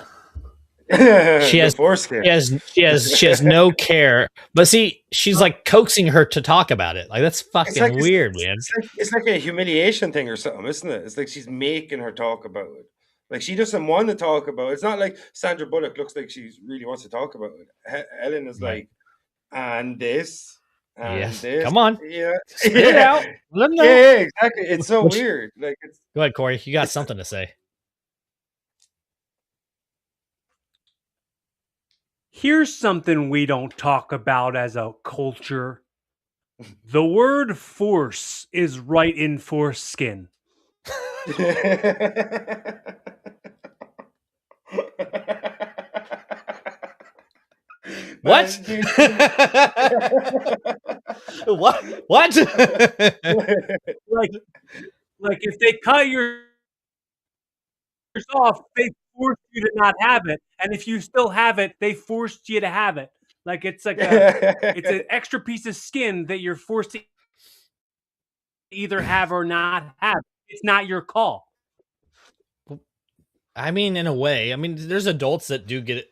She has foreskin. She has no care. But see, she's like coaxing her to talk about it. Like, that's fucking weird, man. It's like a humiliation thing or something, isn't it? It's like she's making her talk about it. Like, she doesn't want to talk about it. It's not like Sandra Bullock looks like she really wants to talk about it. Ellen is like, and this, and this. Come on. Yeah. Spit it out. Let them know. Yeah, exactly. It's so weird. Like, go ahead, Cory. You got something to say. Here's something we don't talk about as a culture. The word force is right in foreskin. What? What? like if they cut yours off, they forced you to not have it, and if you still have it, they forced you to have it. Like, it's like it's an extra piece of skin that you're forced to either have or not have. It's not your call. I mean, in a way. I mean, there's adults that do get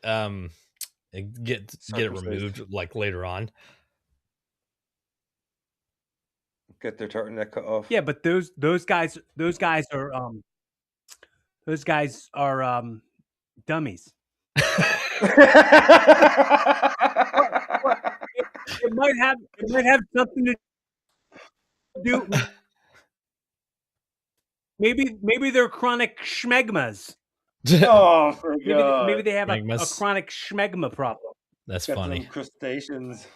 it removed like later on. Get their turtleneck cut off. Yeah, but those guys are dummies. It might have something to do. Maybe they're chronic schmegmas. Oh, for God. Maybe they have a chronic schmegma problem. That's funny. Crustaceans.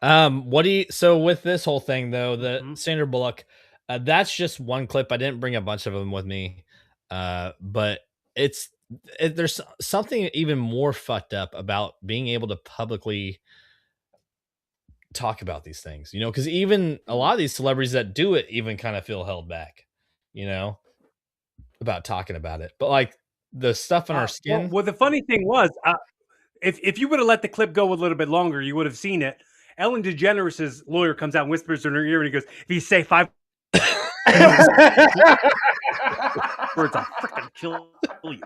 So with this whole thing though, the Sandra Bullock, that's just one clip. I didn't bring a bunch of them with me, but there's something even more fucked up about being able to publicly talk about these things, because even a lot of these celebrities that do it even kind of feel held back, about talking about it. But like the stuff on our skin. Well, the funny thing was, if you would have let the clip go a little bit longer, you would have seen it. Ellen DeGeneres' lawyer comes out and whispers in her ear, and he goes, "If you say 5 words, I'll freaking kill you."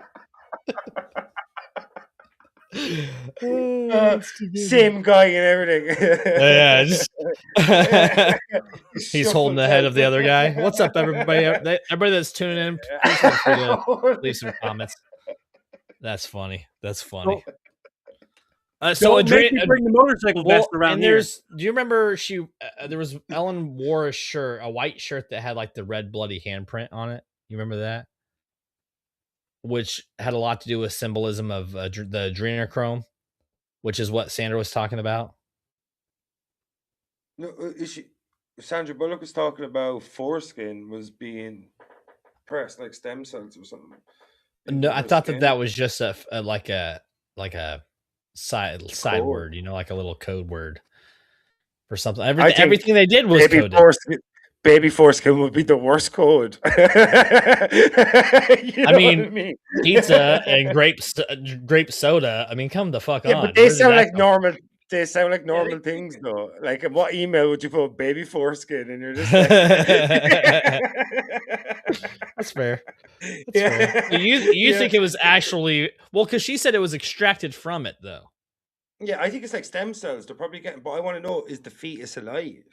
Same guy and everything. Yeah, he's holding the head of the other guy. What's up, everybody? Everybody that's tuning in, please feel free to leave some comments. That's funny. So bring the motorcycle vest around here. Do you remember Ellen wore a white shirt that had like the red bloody handprint on it? You remember that? Which had a lot to do with symbolism of the adrenochrome, which is what Sandra was talking about. No, Sandra Bullock was talking about foreskin was being pressed like stem cells or something. No, I thought that was just a side word, like a little code word for something. Everything they did was coded. Baby foreskin would be the worst code. I mean, pizza and grape soda. I mean, come the fuck on. But they sound like normal. They sound like normal things, though. Like, what email would you put baby foreskin? And you're just like... That's fair. That's fair. So you think it was actually because she said it was extracted from it though. Yeah, I think it's like stem cells. They're probably getting, but I want to know: is the fetus alive?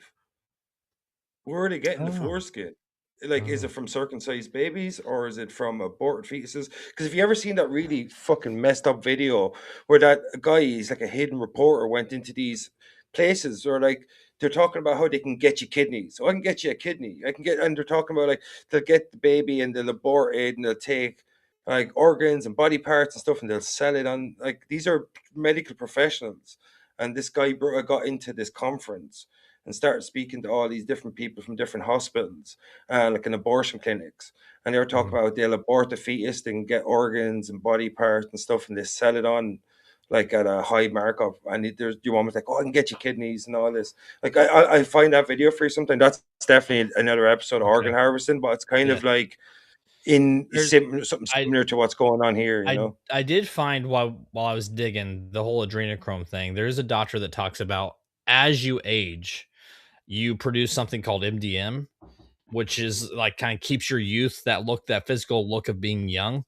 Where are they getting the foreskin? Like, is it from circumcised babies or is it from aborted fetuses? Because if you ever seen that really fucking messed up video where that guy, he's like a hidden reporter, went into these places where like they're talking about how they can get you kidneys. So I can get you a kidney. I can get, and they're talking about like they'll get the baby and they'll abort it and they'll take like organs and body parts and stuff and they'll sell it on, like, these are medical professionals. And this guy got into this conference and started speaking to all these different people from different hospitals, like in abortion clinics. And they were talking about they'll abort the fetus, they can get organs and body parts and stuff, and they sell it on like at a high markup. And there's your woman's like, oh, I can get you kidneys and all this. Like I find that video for you sometime. That's definitely another episode of organ harvesting, but it's kind of like something similar to what's going on here, you know. I did find while I was digging the whole adrenochrome thing, there's a doctor that talks about as you age, you produce something called MDM, which is like kind of keeps your youth, that physical look of being young.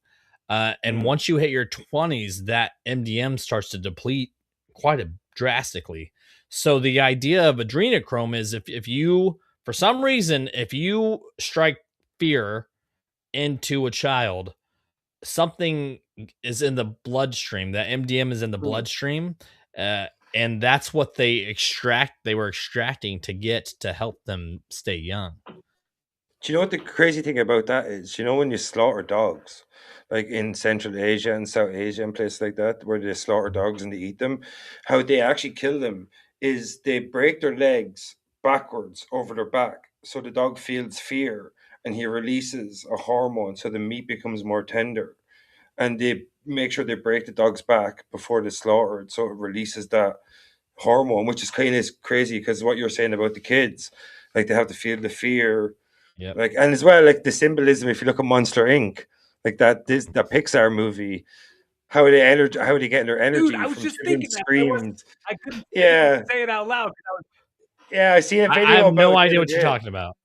And once you hit your 20s, that MDM starts to deplete quite drastically. So the idea of adrenochrome is if you, for some reason, if you strike fear into a child, something is in the bloodstream. That MDM is in the bloodstream. And that's what they were extracting to get to help them stay young. Do you know what the crazy thing about that is? You know, when you slaughter dogs, like in Central Asia and South Asia and places like that, where they slaughter dogs and they eat them, how they actually kill them is they break their legs backwards over their back. So the dog feels fear and he releases a hormone so the meat becomes more tender. And they make sure they break the dog's back before they slaughter it, so it releases that hormone, which is kind of crazy because what you're saying about the kids, like they have to feel the fear. Yeah. Like, and as well, like the symbolism, if you look at Monster Inc., like that Pixar movie, how are they getting their energy? Dude, I was from just children's thinking screams? I couldn't Yeah. say it out loud. Yeah, I see a video. I have no about it idea the what other you're day. talking about.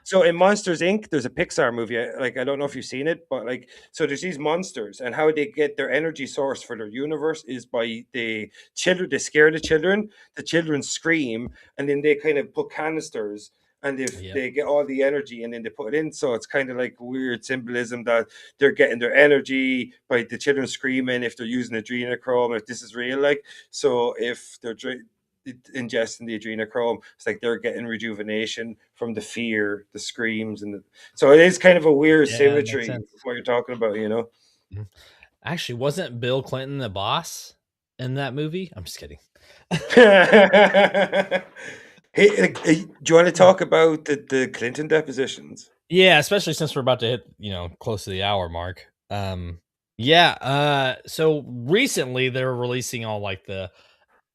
So in Monsters Inc., there's a Pixar movie. Like, I don't know if you've seen it, but like, so there's these monsters, and how they get their energy source for their universe is by the children. They scare the children scream, and then they kind of put canisters, and they get all the energy, and then they put it in. So it's kind of like weird symbolism that they're getting their energy by the children screaming. If they're using adrenochrome, if this is real, like, so if they're ingesting the adrenochrome, it's like they're getting rejuvenation from the fear, the screams, and so it is kind of a weird symmetry what you're talking about, you know. Actually, wasn't Bill Clinton the boss in that movie? I'm just kidding. Hey, do you want to talk about the Clinton depositions? Yeah, especially since we're about to hit, close to the hour mark. So recently they're releasing all like the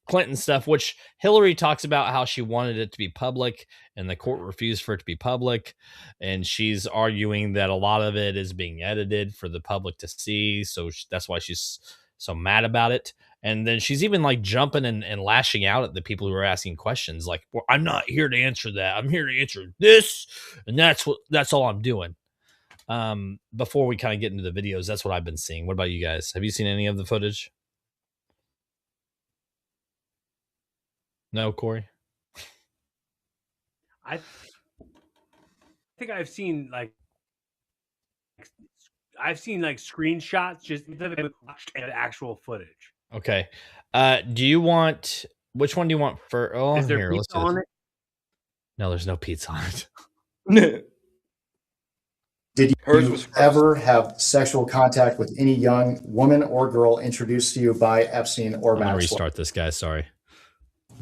Clinton stuff, which Hillary talks about how she wanted it to be public and the court refused for it to be public. And she's arguing that a lot of it is being edited for the public to see. So that's why she's so mad about it. And then she's even like jumping and lashing out at the people who are asking questions. Like, well, I'm not here to answer that. I'm here to answer this. And that's all I'm doing. Before we kind of get into the videos, that's what I've been seeing. What about you guys? Have you seen any of the footage? No, Cory? I think I've seen like screenshots just that I've watched and actual footage. Okay. Which one do you want for? Oh, is there here, pizza on it? No, there's no pizza on it. Did you ever have sexual contact with any young woman or girl introduced to you by Epstein or Maxwell? I'm gonna restart this, guys. Sorry.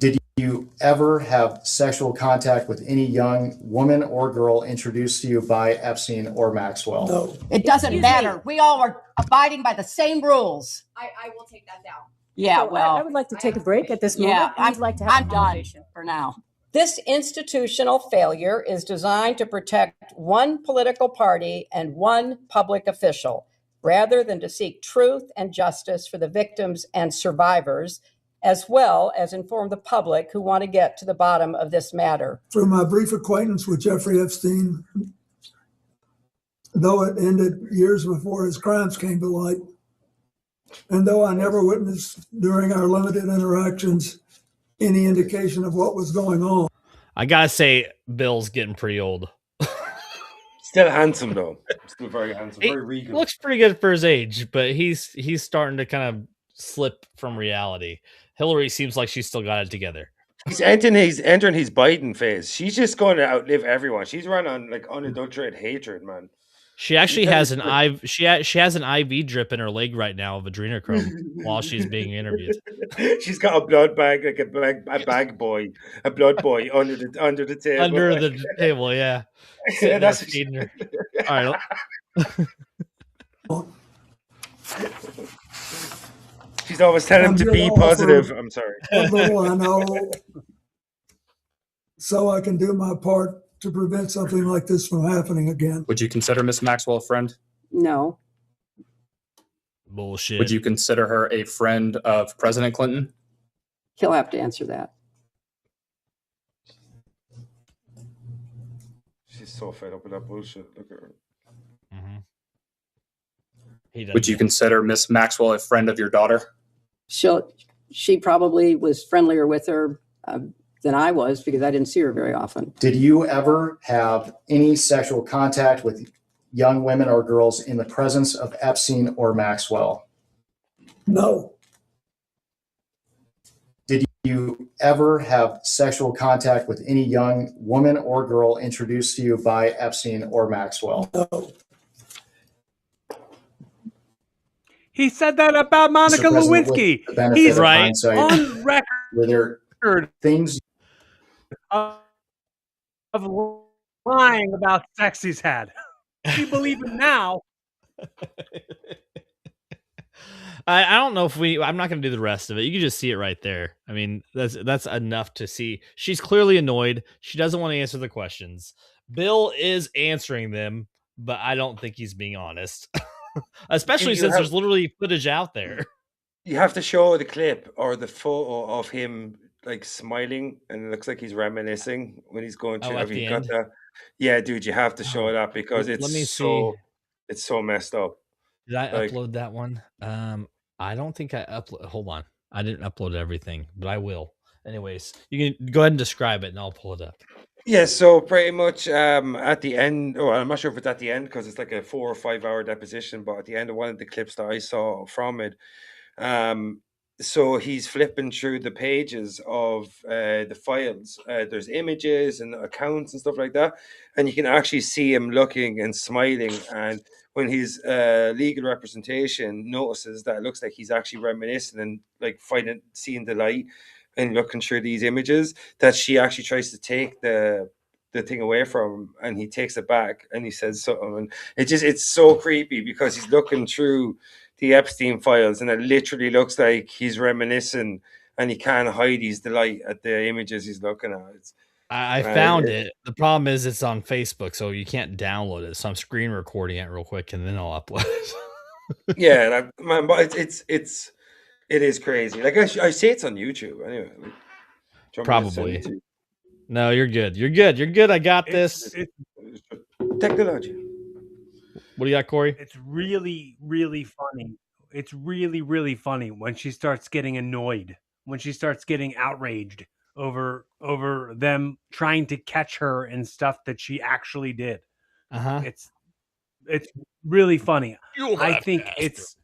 Did you ever have sexual contact with any young woman or girl introduced to you by Epstein or Maxwell? No. It doesn't matter. We all are abiding by the same rules. I will take that down. Yeah, So well. I would like to take a break at this moment. Yeah, I'd like to have I'm a done conversation. for now. This institutional failure is designed to protect one political party and one public official, rather than to seek truth and justice for the victims and survivors, as well as inform the public who want to get to the bottom of this matter. From my brief acquaintance with Jeffrey Epstein, though it ended years before his crimes came to light. And though I never witnessed during our limited interactions any indication of what was going on. I gotta say, Bill's getting pretty old. Still handsome though. Still very handsome, He very regal. looks pretty good for his age, but he's starting to kind of slip from reality. Hillary seems like she's still got it together. He's entering his Biden phase. She's just going to outlive everyone. She's run on like unadulterated hatred, man. She actually has an IV. She has an IV drip in her leg right now of adrenochrome while she's being interviewed. She's got a blood bag, like a blood boy under the table. Under the table, yeah. Yeah, that's what feeding her. All right. She's always telling him to be positive. I'm sorry. What little I know, so I can do my part to prevent something like this from happening again. Would you consider Miss Maxwell a friend? No. Bullshit. Would you consider her a friend of President Clinton? He'll have to answer that. She's so fed up with that bullshit. Look at her. Would you consider Miss Maxwell a friend of your daughter? She probably was friendlier with her than I was because I didn't see her very often. Did you ever have any sexual contact with young women or girls in the presence of Epstein or Maxwell? No. Did you ever have sexual contact with any young woman or girl introduced to you by Epstein or Maxwell? No. He said that about Monica Lewinsky. He's right on record. Were there things of lying about sex he's had? We believe him now. I don't know if I'm not going to do the rest of it. You can just see it right there. I mean, that's enough to see. She's clearly annoyed. She doesn't want to answer the questions. Bill is answering them, but I don't think he's being honest. Especially since there's literally footage out there. You have to show the clip or the photo of him like smiling, and it looks like he's reminiscing when he's going through. At the end? Yeah, dude, you have to show that because it's so messed up. Did I upload that one? I don't think I upload. Hold on, I didn't upload everything, but I will. Anyways, you can go ahead and describe it, and I'll pull it up. Yeah, so pretty much at the end, I'm not sure if it's at the end because it's like a 4 or 5 hour deposition, but at the end of one of the clips that I saw from it, so he's flipping through the pages of the files. There's images and accounts and stuff like that, and you can actually see him looking and smiling. And when his legal representation notices that it looks like he's actually reminiscing and like seeing the light and looking through these images, that she actually tries to take the thing away from him, and he takes it back and he says something, and it's so creepy because he's looking through the Epstein files and it literally looks like he's reminiscing, and he can't hide his delight at the images he's looking at. I found it. The problem is it's on Facebook, so you can't download it. So I'm screen recording it real quick and then I'll upload it. Yeah, man, but it is crazy. Like I say, it's on YouTube anyway. Probably. No, you're good. You're good. You're good. I got this. Technology. What do you got, Corey? It's really, really funny. It's really, really funny when she starts getting annoyed, when she starts getting outraged over them trying to catch her and stuff that she actually did. It's really funny. I think it's.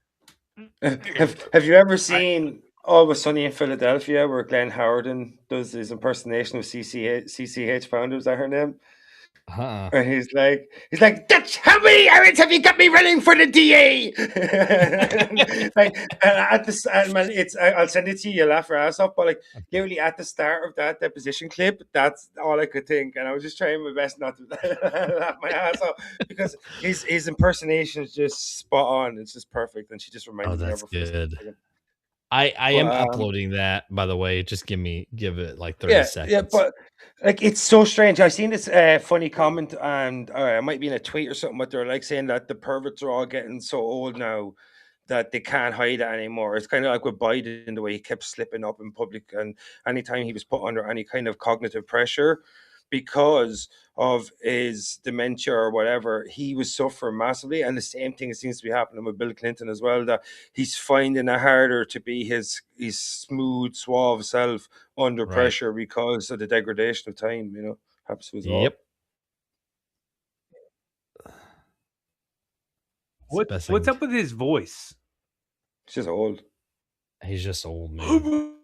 Have you ever seen Always Sunny in Philadelphia, where Glenn Howerton does his impersonation of CCH founder? Is that her name? And he's like, "That's how many errands have you got me running for the DA?" Like at the man, I'll send it to you. You'll laugh your ass off, but like literally at the start of that deposition clip, that's all I could think, and I was just trying my best not to laugh my ass off because his impersonation is just spot on. It's just perfect, and she just reminded me of her. Good. I am uploading that, by the way. Just give it like 30 seconds. Yeah, but like it's so strange. I've seen this funny comment, and it might be in a tweet or something, but they're like saying that the perverts are all getting so old now that they can't hide it anymore. It's kind of like with Biden, the way he kept slipping up in public, and anytime he was put under any kind of cognitive pressure, because of his dementia or whatever. He was suffering massively, and the same thing seems to be happening with Bill Clinton as well, that he's finding it harder to be his smooth, suave self under pressure because of the degradation of time, you know. Happens to us all. Yep. What's up with his voice? He's just old. He's just old, man.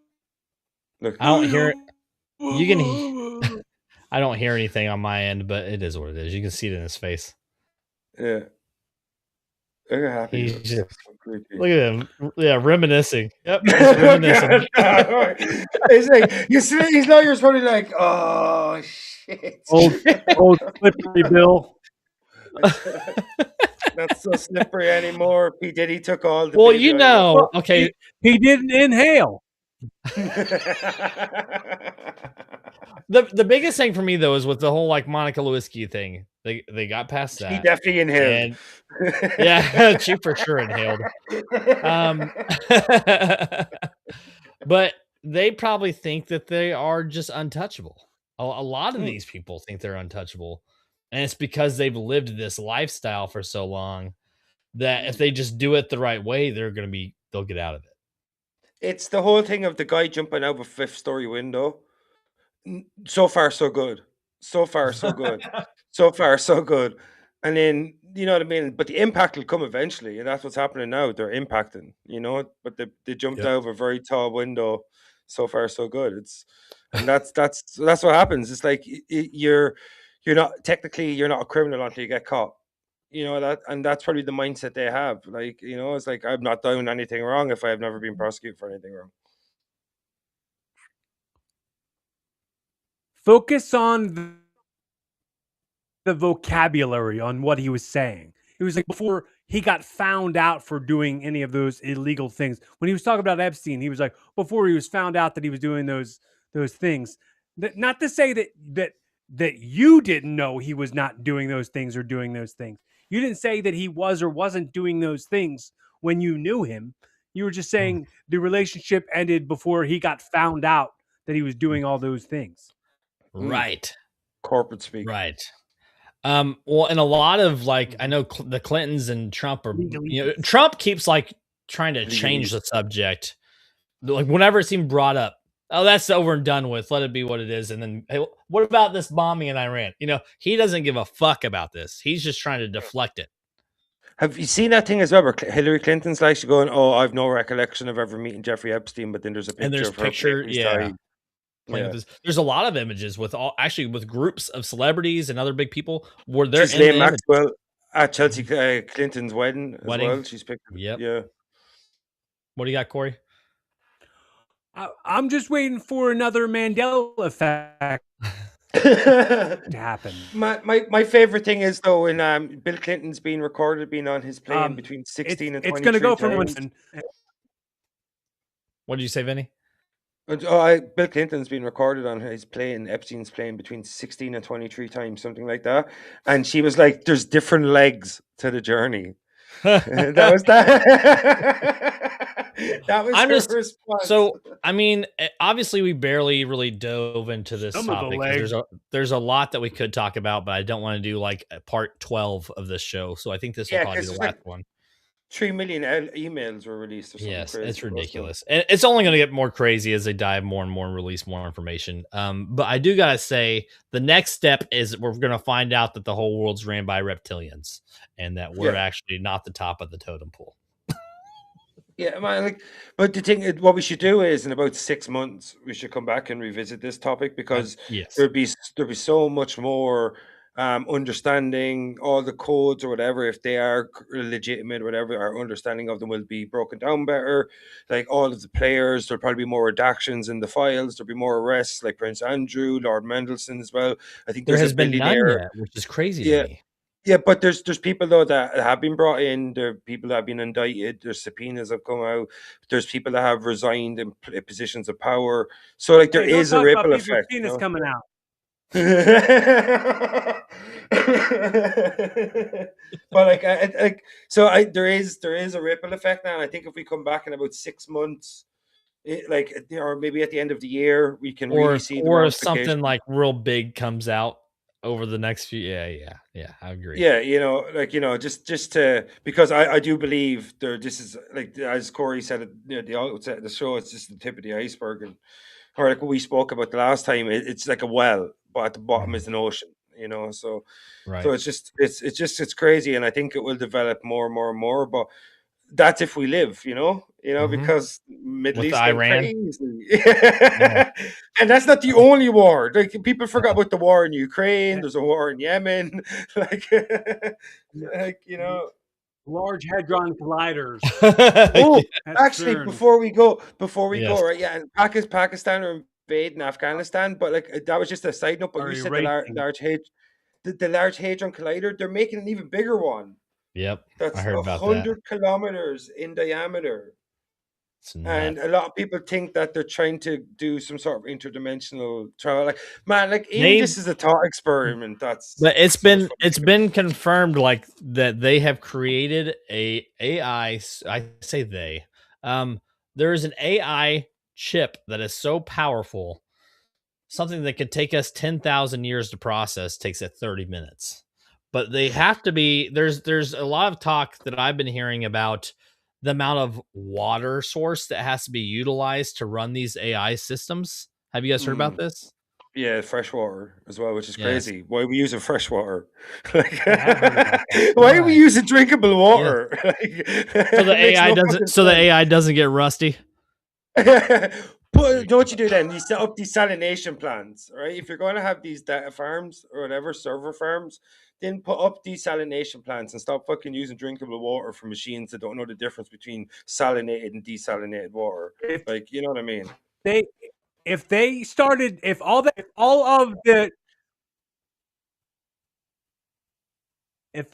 Look, I don't hear it. You can. I don't hear anything on my end, but it is what it is. You can see it in his face. Yeah. Look how happy He's he looks. just, So creepy. look at him. Yeah, reminiscing. Yep. He's reminiscing. It's like his lawyer's probably like, oh shit. Old slippery Bill. Not so slippery anymore. P. Diddy took all the. Well, you know, okay. He didn't inhale. The biggest thing for me though is with the whole like Monica Lewinsky thing. They got past that. He definitely inhaled. Yeah, she for sure inhaled. But they probably think that they are just untouchable. A lot of these people think they're untouchable, and it's because they've lived this lifestyle for so long that if they just do it the right way, they'll get out of it. It's the whole thing of the guy jumping out of a fifth-story window. So far, so good. So far, so good. So far, so good. And then, you know what I mean? But the impact will come eventually, and that's what's happening now. They're impacting, you know? But they jumped out of a very tall window. So far, so good. That's what happens. It's like you're not a criminal until you get caught. You know that, and that's probably the mindset they have. Like, you know, it's like, I'm not doing anything wrong if I have never been prosecuted for anything wrong. Focus on the vocabulary on what he was saying. It was like before he got found out for doing any of those illegal things. When he was talking about Epstein, he was like, before he was found out that he was doing those things. Not to say that you didn't know he was not doing those things or doing those things. You didn't say that he was or wasn't doing those things when you knew him. You were just saying the relationship ended before he got found out that he was doing all those things. Right. Corporate speak. Right. Well, and a lot of like, I know the Clintons and Trump are, you know, Trump keeps like trying to change the subject. Like whenever it's even brought up, oh, that's over and done with. Let it be what it is. And then, hey, what about this bombing in Iran? You know, he doesn't give a fuck about this. He's just trying to deflect it. Have you seen that thing as well where Hillary Clinton's like, she's going, oh, I've no recollection of ever meeting Jeffrey Epstein, but then there's a picture of her. Yeah. There's a lot of images with with groups of celebrities and other big people where they're Ghislaine Maxwell at Chelsea Clinton's wedding as well. She's picked. Yep. Yeah. What do you got, Cory? I'm just waiting for another Mandela effect to happen. My favorite thing is though when Bill Clinton's being recorded being on his plane between 16 and 23 it's going to go from What did you say, Vinny? Bill Clinton's been recorded on his plane, Epstein's plane, between 16 and 23 times, something like that. And she was like, there's different legs to the journey. That was that was her response. So, I mean, obviously we barely really dove into this topic. There's a lot that we could talk about, but I don't want to do like part 12 of this show. So I think this will probably be the last one. 3 million emails were released or something. Yes, crazy. It's ridiculous. And it's only going to get more crazy as they dive more and more and release more information. But I do got to say, the next step is we're going to find out that the whole world's ran by reptilians and that we're actually not the top of the totem pole. Yeah, man, but the thing, what we should do is in about 6 months, we should come back and revisit this topic because there'd be so much more understanding all the codes or whatever, if they are legitimate or whatever, our understanding of them will be broken down better. Like all of the players, there'll probably be more redactions in the files, there'll be more arrests like Prince Andrew, Lord Mendelsohn as well. I think there has been none yet, which is crazy to me. Yeah, but there's people though that have been brought in. There are people that have been indicted. There's subpoenas have come out. There's people that have resigned in positions of power. So like there is a ripple effect. Subpoenas coming out. But there is a ripple effect now. And I think if we come back in about 6 months, or maybe at the end of the year we can or really if, see the or if something ramifications. like real big comes out over the next few. Yeah. I agree. Yeah, just to, because I do believe this is like, as Cory said at the outset of the show, it's just the tip of the iceberg, or like what we spoke about the last time, it's like a well, but at the bottom is an ocean, so Right. it's crazy, and I think it will develop more and more and more, but that's if we live, because Middle With East went Iran. crazy. And that's not the only war. Like, people forgot about the war in Ukraine. There's a war in Yemen. like, Large Hadron Colliders. Oh, At actually, CERN. before we go, Yes. right? Yeah, and Pakistan are invading Afghanistan, but like, that was just a side note. But Are you said the erasing. Large Hadron Collider, they're making an even bigger one. Yep. I That's heard about that. 100 kilometers in diameter. And a lot of people think that they're trying to do some sort of interdimensional travel. Like, man, like, even this is a thought experiment. But it's been confirmed, like, that they have created a AI. I say they. There is an AI chip that is so powerful, something that could take us 10,000 years to process takes it 30 minutes. But they have to be, there's a lot of talk that I've been hearing about the amount of water source that has to be utilized to run these AI systems. Have you guys heard about this? Yeah, fresh water as well, which is Yes. crazy. Why are we using fresh water? Why are we using drinkable water? So the AI doesn't get rusty. But you know what you do then? You set up desalination plants, right? If you're going to have these data farms or whatever, server farms, then put up desalination plants and stop fucking using drinkable water from machines that don't know the difference between salinated and desalinated water. Like, you know what I mean? If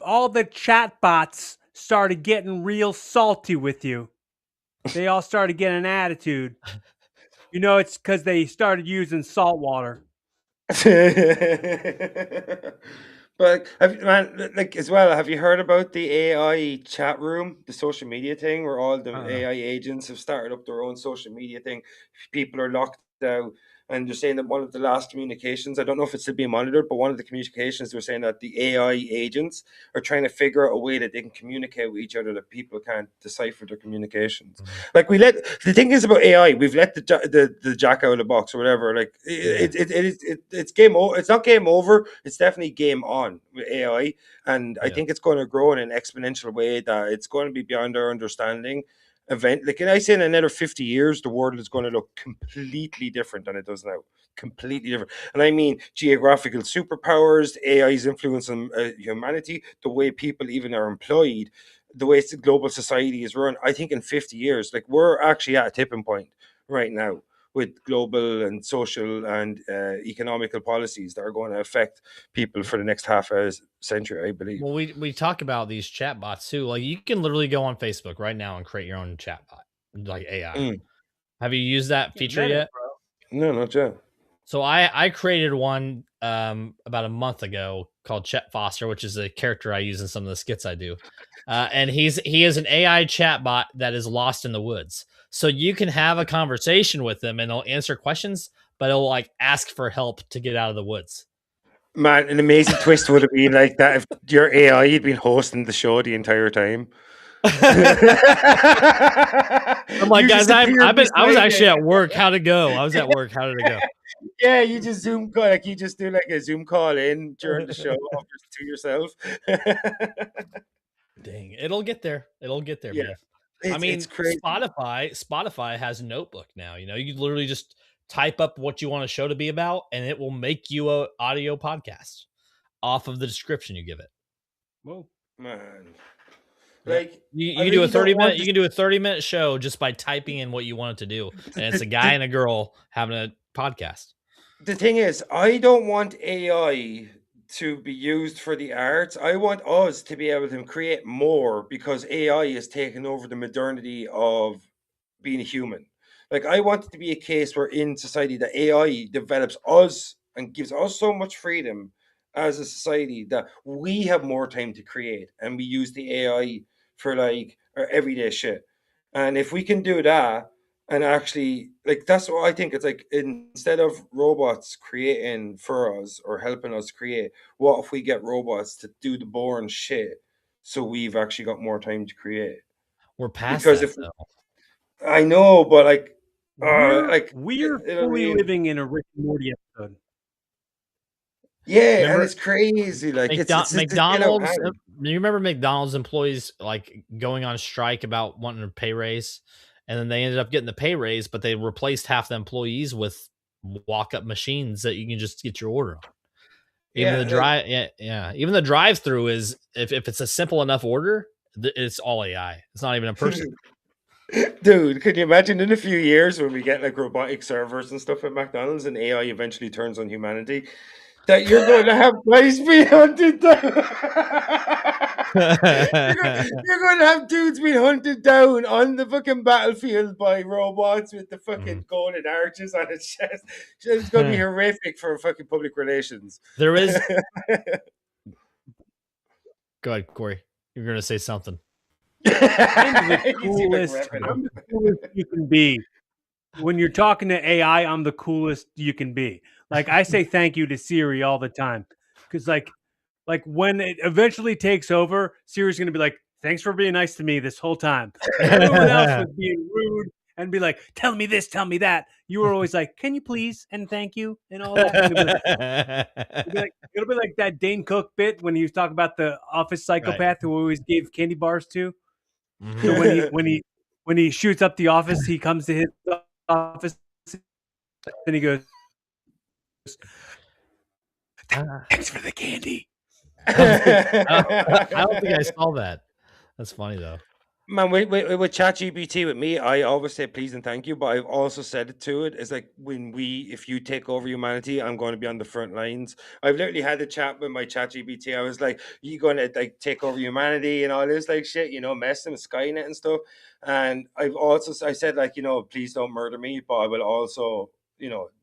all the chatbots started getting real salty with you, they all started getting an attitude. It's because they started using salt water. But as well, have you heard about the AI chat room, the social media thing, where all the AI agents have started up their own social media thing? People are locked out, and they're saying that one of the last communications, I don't know if it's still being monitored, but one of the communications, they were saying that the AI agents are trying to figure out a way that they can communicate with each other, that people can't decipher their communications. Like, the thing is about AI, we've let the jack out of the box or whatever. Like, it's game over. It's not game over. It's definitely game on with AI, and I think it's going to grow in an exponential way that it's going to be beyond our understanding. Like, can I say in another 50 years, the world is going to look completely different than it does now. Completely different. And I mean, geographical superpowers, AI's influence on humanity, the way people even are employed, the way global society is run. I think in 50 years, like, we're actually at a tipping point right now with global and social and economical policies that are going to affect people for the next half a century, I believe. Well, we talk about these chatbots too. Like, you can literally go on Facebook right now and create your own chatbot, like AI. Have you used that feature yet? No, not yet. So I created one about a month ago called Chet Foster, which is a character I use in some of the skits I do. And he is an AI chatbot that is lost in the woods. So you can have a conversation with him and he'll answer questions, but it'll like ask for help to get out of the woods. Man, an amazing twist would have been like that if your AI had been hosting the show the entire time. I'm like, guys, I was actually at work. How'd it go? I was at work. How did it go? Yeah, you just Zoom call, like, you just do like a Zoom call in during the show to yourself. Dang, it'll get there. It'll get there, Yeah. man. I mean, it's crazy. Spotify has a notebook now. You literally just type up what you want a show to be about, and it will make you a audio podcast off of the description you give it. Whoa, man! Like, you can do a 30-minute. You can do a 30-minute show just by typing in what you want it to do, and it's a guy and a girl having a podcast. The thing is, I don't want AI to be used for the arts. I want us to be able to create more, because AI is taking over the modernity of being a human. Like, I want it to be a case where in society that AI develops us and gives us so much freedom as a society that we have more time to create, and we use the AI for like our everyday shit. And if we can do that, And actually, like, that's what I think. It's like, instead of robots creating for us or helping us create, what if we get robots to do the boring shit, so we've actually got more time to create? We're past Because that if though. I know, but like, We're you know what I fully mean? living in a Rick and Morty episode. Yeah, and Remember it's crazy. Like, it's the scale of McDonald's? panic. Do you remember McDonald's employees like going on strike about wanting a pay raise, and then they ended up getting the pay raise, but they replaced half the employees with walk-up machines that you can just get your order on. Even the Yeah, like, even the drive-through is, if it's a simple enough order, it's all AI. It's not even a person. dude, could you imagine in a few years when we get like robotic servers and stuff at McDonald's and AI eventually turns on humanity, that you're going to have guys being hunted down? You're going to have dudes being hunted down on the fucking battlefield by robots with the fucking golden arches on its chest. It's going to be horrific for fucking public relations. There is. Go ahead, Corey. You're going to say something. I'm the You seem like coolest. repping I'm him. the coolest you can be. When you're talking to AI, I'm the coolest you can be. Like, I say thank you to Siri all the time, because like when it eventually takes over, Siri's gonna be like, "Thanks for being nice to me this whole time." When everyone else was being rude and be like, "Tell me this, tell me that," you were always like, "Can you please and thank you and all that." And it'll be like that Dane Cook bit when he was talking about the office psychopath who always gave candy bars to. So when he shoots up the office, he comes to his office and he goes, "Thanks for the candy." I don't think I saw that. That's funny though. Man, with ChatGPT, with me, I always say please and thank you, but I've also said it to it. It's like, if you take over humanity, I'm going to be on the front lines. I've literally had a chat with my ChatGPT. I was like, you going to like take over humanity and all this like shit, messing with Skynet and stuff. And I said, like, please don't murder me, but I will also,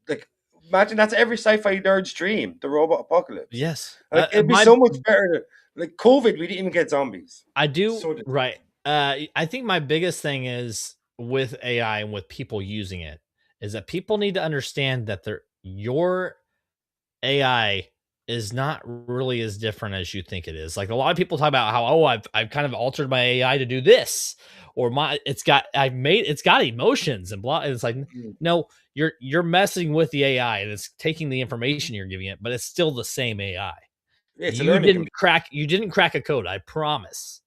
like, imagine that's every sci-fi nerd's dream, the robot apocalypse. Yes. Like, it'd be so much better. Like COVID, we didn't even get zombies. I do. So did- Right. I think my biggest thing is with AI and with people using it is that people need to understand that your AI is not really as different as you think it is. Like, a lot of people talk about how, I've kind of altered my AI to do this, or it's got emotions and blah. And it's like, no, you're messing with the AI and it's taking the information you're giving it, but it's still the same AI. It's a You learning didn't crack a code, I promise.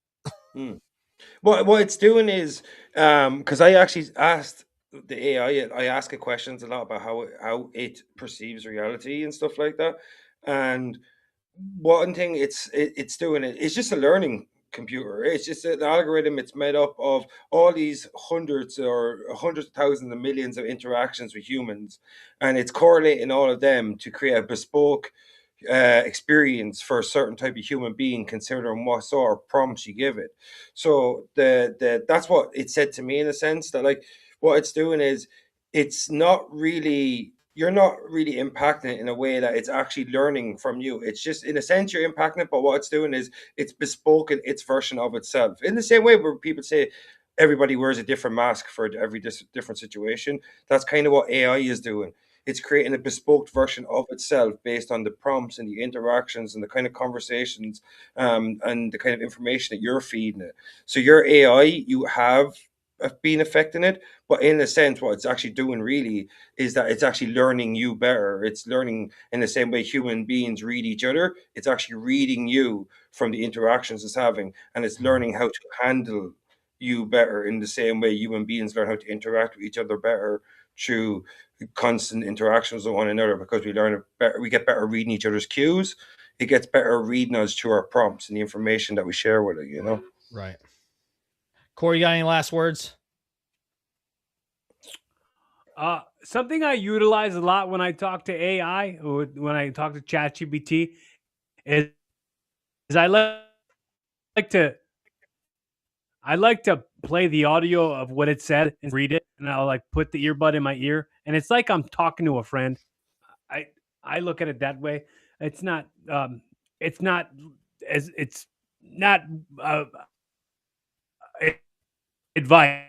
What it's doing is, because I actually asked the AI, I ask it questions a lot about how it perceives reality and stuff like that. And one thing it's doing, it's just a learning computer. It's just an algorithm. It's made up of all these hundreds of thousands and millions of interactions with humans, and it's correlating all of them to create a bespoke experience for a certain type of human being, considering what sort of prompts you give it. So that's what it said to me, in a sense that, like, what it's doing is, you're not really impacting it in a way that it's actually learning from you. It's just, in a sense, you're impacting it, but what it's doing is it's bespoke its version of itself. In the same way where people say everybody wears a different mask for every different situation, that's kind of what AI is doing. It's creating a bespoke version of itself based on the prompts and the interactions and the kind of conversations, and the kind of information that you're feeding it. So your AI, you have been affecting it, but in a sense, what it's actually doing really is that it's actually learning you better. It's learning in the same way human beings read each other. It's actually reading you from the interactions it's having, and it's learning how to handle you better in the same way human beings learn how to interact with each other better through constant interactions with one another, because we get better reading each other's cues. It gets better reading us through our prompts and the information that we share with it, Right. Corey, you got any last words? Something I utilize a lot when I talk to AI, or when I talk to ChatGPT, is I like to play the audio of what it said and read it, and I'll like put the earbud in my ear, and it's like I'm talking to a friend. I look at it that way. It's not advice.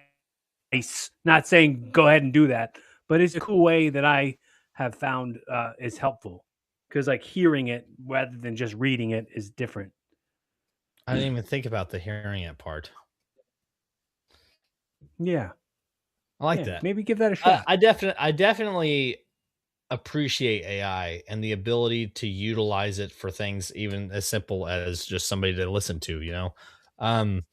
Not saying go ahead and do that, but it's a cool way that I have found is helpful, because like hearing it rather than just reading it is different. I didn't even think about the hearing it part. Yeah, I like that. Maybe give that a shot. I definitely appreciate AI and the ability to utilize it for things even as simple as just somebody to listen to, you know.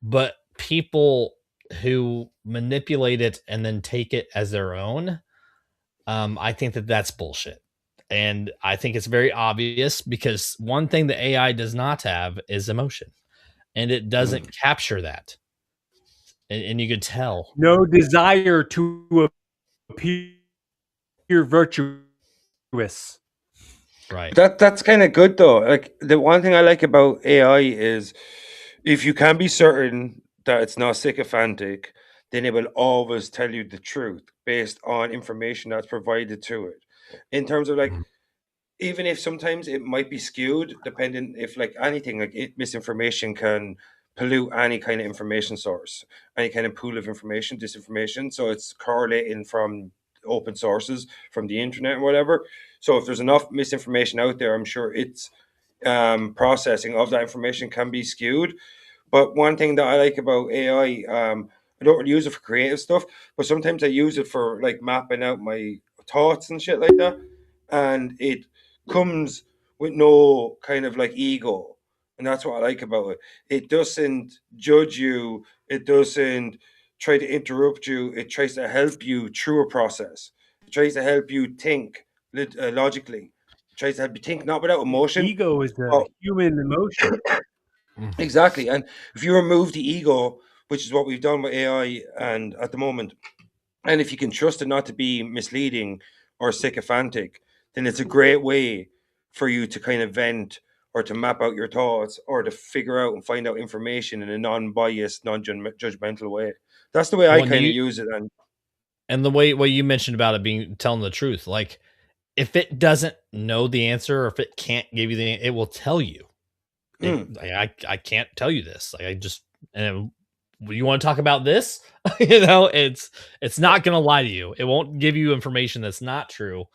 But people who manipulate it and then take it as their own, I think that that's bullshit. And I think it's very obvious, because one thing the AI does not have is emotion, and it doesn't capture that. And you could tell. No desire to appear virtuous. Right. That's kind of good though. Like, the one thing I like about AI is, if you can be certain that it's not sycophantic, then it will always tell you the truth based on information that's provided to it. In terms of like, even if sometimes it might be skewed, depending if like anything, like misinformation can pollute any kind of information source, any kind of pool of information, disinformation. So it's correlating from open sources, from the internet and whatever. So if there's enough misinformation out there, I'm sure its processing of that information can be skewed. But one thing that I like about AI, I don't really use it for creative stuff, but sometimes I use it for like mapping out my thoughts and shit like that. And it comes with no kind of like ego. And that's what I like about it. It doesn't judge you, it doesn't try to interrupt you, it tries to help you through a process. It tries to help you think logically. It tries to help you think not without emotion. Ego is the human emotion. Exactly. And if you remove the ego, which is what we've done with AI and at the moment, and if you can trust it not to be misleading or sycophantic, then it's a great way for you to kind of vent or to map out your thoughts or to figure out and find out information in a non-biased, non-judgmental way. That's the way I kind of use it. And the way what you mentioned about it being telling the truth, like if it doesn't know the answer, or if it can't give you it will tell you. Like, I can't tell you this. Like, I just, and you want to talk about this? You know, it's not going to lie to you. It won't give you information that's not true.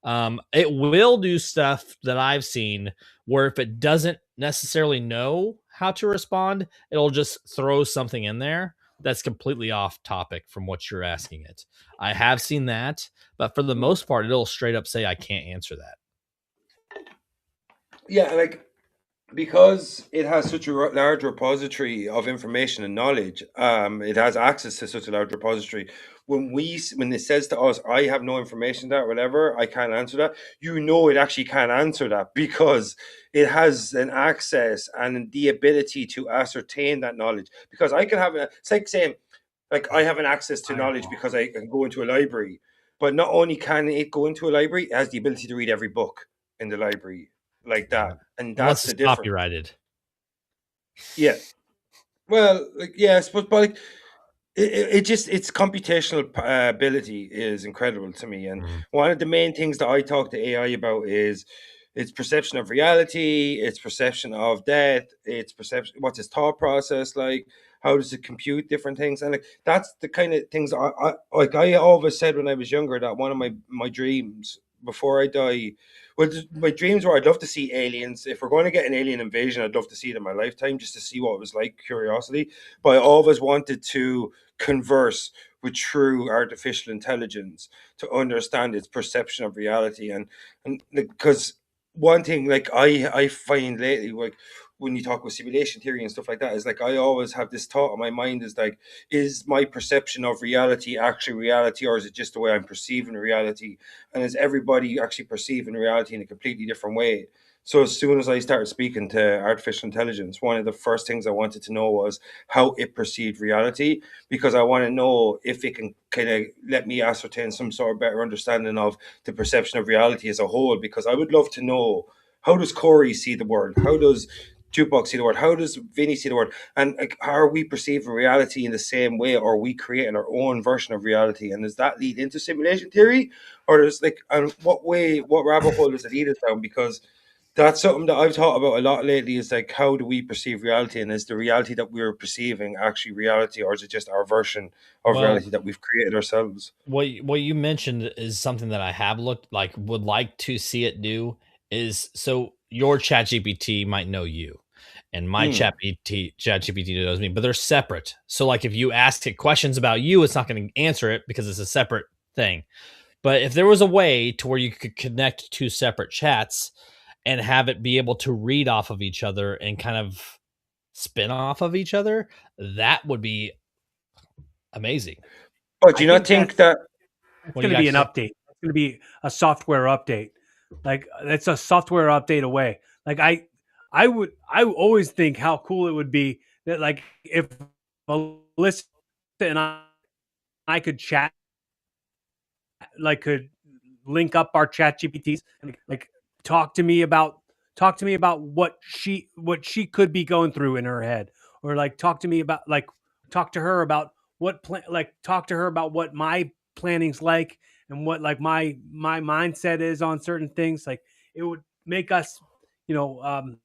It will do stuff that I've seen where if it doesn't necessarily know how to respond, it'll just throw something in there that's completely off topic from what you're asking it. I have seen that, but for the most part, it'll straight up say, I can't answer that. Yeah, like, because it has such a large repository of information and knowledge, it has access to such a large repository. When it says to us, I have no information that, whatever, I can't answer that, you know it actually can't answer that, because it has an access and the ability to ascertain that knowledge. Because I can have it's like saying, like, I have an access to knowledge because I can go into a library, but not only can it go into a library, it has the ability to read every book in the library like that. And that's the difference. Copyrighted. Yeah. Well, like, yeah, I suppose, but like, it just, its computational ability is incredible to me. And one of the main things that I talk to AI about is its perception of reality, its perception of death, its perception, what's its thought process like, how does it compute different things. And like, that's the kind of things I always said when I was younger, that one of my dreams before I die, well, my dreams were, I'd love to see aliens. If we're going to get an alien invasion, I'd love to see it in my lifetime, just to see what it was like, curiosity. But I always wanted to converse with true artificial intelligence to understand its perception of reality. And because one thing, like, I find lately, like, when you talk with simulation theory and stuff like that, is like, I always have this thought in my mind, is like, is my perception of reality actually reality, or is it just the way I'm perceiving reality? And is everybody actually perceiving reality in a completely different way? So as soon as I started speaking to artificial intelligence, one of the first things I wanted to know was how it perceived reality, because I want to know if it can kind of let me ascertain some sort of better understanding of the perception of reality as a whole. Because I would love to know, how does Cory see the world? How does Tupac see the world? How does Vinnie see the world? And like, are we perceiving reality in the same way, or are we creating our own version of reality? And does that lead into simulation theory, or is like, and what rabbit hole does it lead us down? Because That's something that I've thought about a lot lately, is like, how do we perceive reality, and is the reality that we're perceiving actually reality, or is it just our version of reality that we've created ourselves? What you mentioned is something that I have would like to see it do, is so your ChatGPT might know you, and my ChatGPT knows me, but they're separate. So like if you ask it questions about you, it's not going to answer it because it's a separate thing. But if there was a way to where you could connect two separate chats and have it be able to read off of each other and kind of spin off of each other, that would be amazing. But do you not think that it's going to be an update? It's going to be a software update. Like that's a software update away. Like I always think how cool it would be that like if Alyssa and I could chat, like could link up our chat GPTs and like talk to me about what she could be going through in her head, or like talk to her about what my planning's like, and what like my mindset is on certain things. Like it would make us, not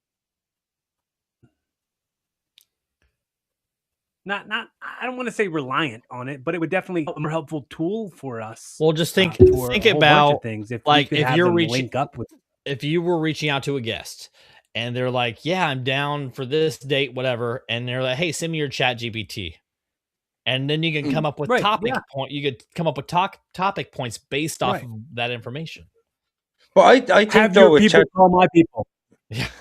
I don't want to say reliant on it, but it would definitely be a more helpful tool for us. Well, just think about things. If like if you're link up with, if you were reaching out to a guest and they're like, yeah, I'm down for this date, whatever, and they're like, hey, send me your chat GPT, and then you can come up with you could come up with topic points based off of that information. But I think have your people call my people.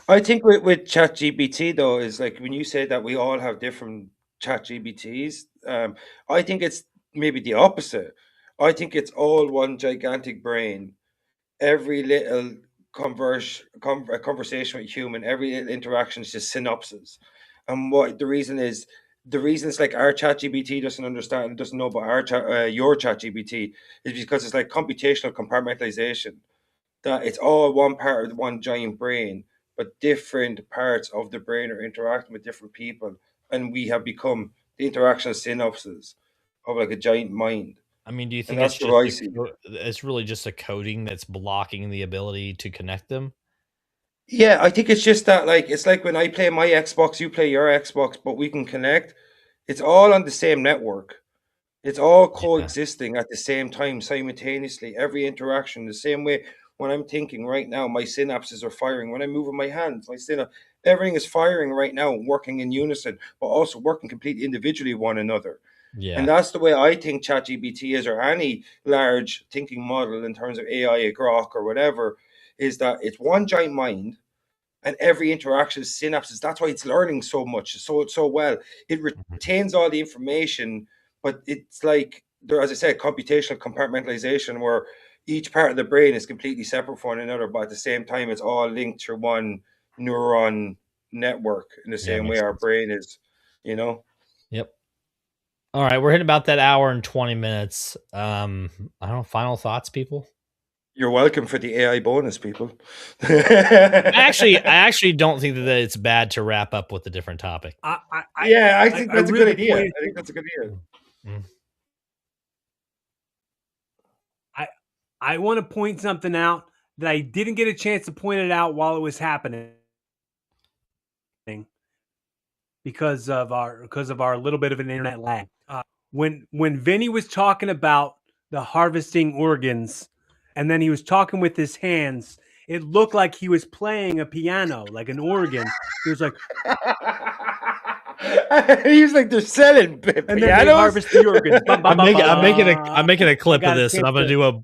I think with ChatGPT though, is like when you say that we all have different ChatGPTs, I think it's maybe the opposite. I think it's all one gigantic brain. Every little conversation with a human, every little interaction is just synapses. And what the reason is like our ChatGPT doesn't know about your ChatGPT, is because it's like computational compartmentalization. That it's all one part of one giant brain, but different parts of the brain are interacting with different people, and we have become the interaction synapses of like a giant mind. I mean, do you think And it's really just a coding that's blocking the ability to connect them? Yeah, I think it's just that, like, it's like when I play my Xbox, you play your Xbox, but we can connect. It's all on the same network. It's all coexisting at the same time, simultaneously. Every interaction, the same way. When I'm thinking right now, my synapses are firing. When I'm moving my hands, everything is firing right now, working in unison, but also working completely individually one another. Yeah. And that's the way I think ChatGPT is, or any large thinking model in terms of AI, a Grok or whatever, is that it's one giant mind, and every interaction is synapses. That's why it's learning so much, so well. It retains all the information, but it's like there, as I said, computational compartmentalization, where each part of the brain is completely separate from one another, but at the same time, it's all linked through one neuron network in the same way our brain is, Yep. All right, we're hitting about that hour and 20 minutes. I don't know, final thoughts, people? You're welcome for the AI bonus, people. I actually don't think that it's bad to wrap up with a different topic. I think that's a good idea. I think that's a good idea. Mm. I want to point something out that I didn't get a chance to point it out while it was happening, because of our little bit of an internet lag. When Vinnie was talking about the harvesting organs, and then he was talking with his hands, it looked like he was playing a piano, like an organ. He was like, he was like, they're selling pianos. And then they harvest the organs. I'm making a clip of this, and I'm going to do a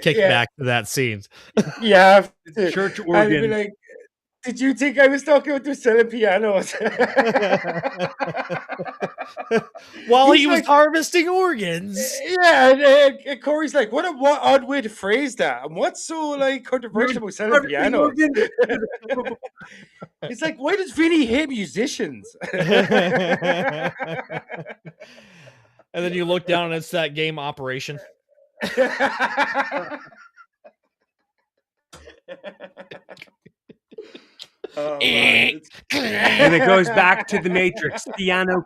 kickback to that scene. Yeah, church organ. Like, did you think I was talking about they're selling pianos? While he was harvesting organs. Yeah, and Cory's like, what odd way to phrase that. And what's so like controversial about selling pianos? It's like, why does Vinnie hate musicians? And then you look down and it's that game Operation. Oh, and it goes back to the Matrix. Piano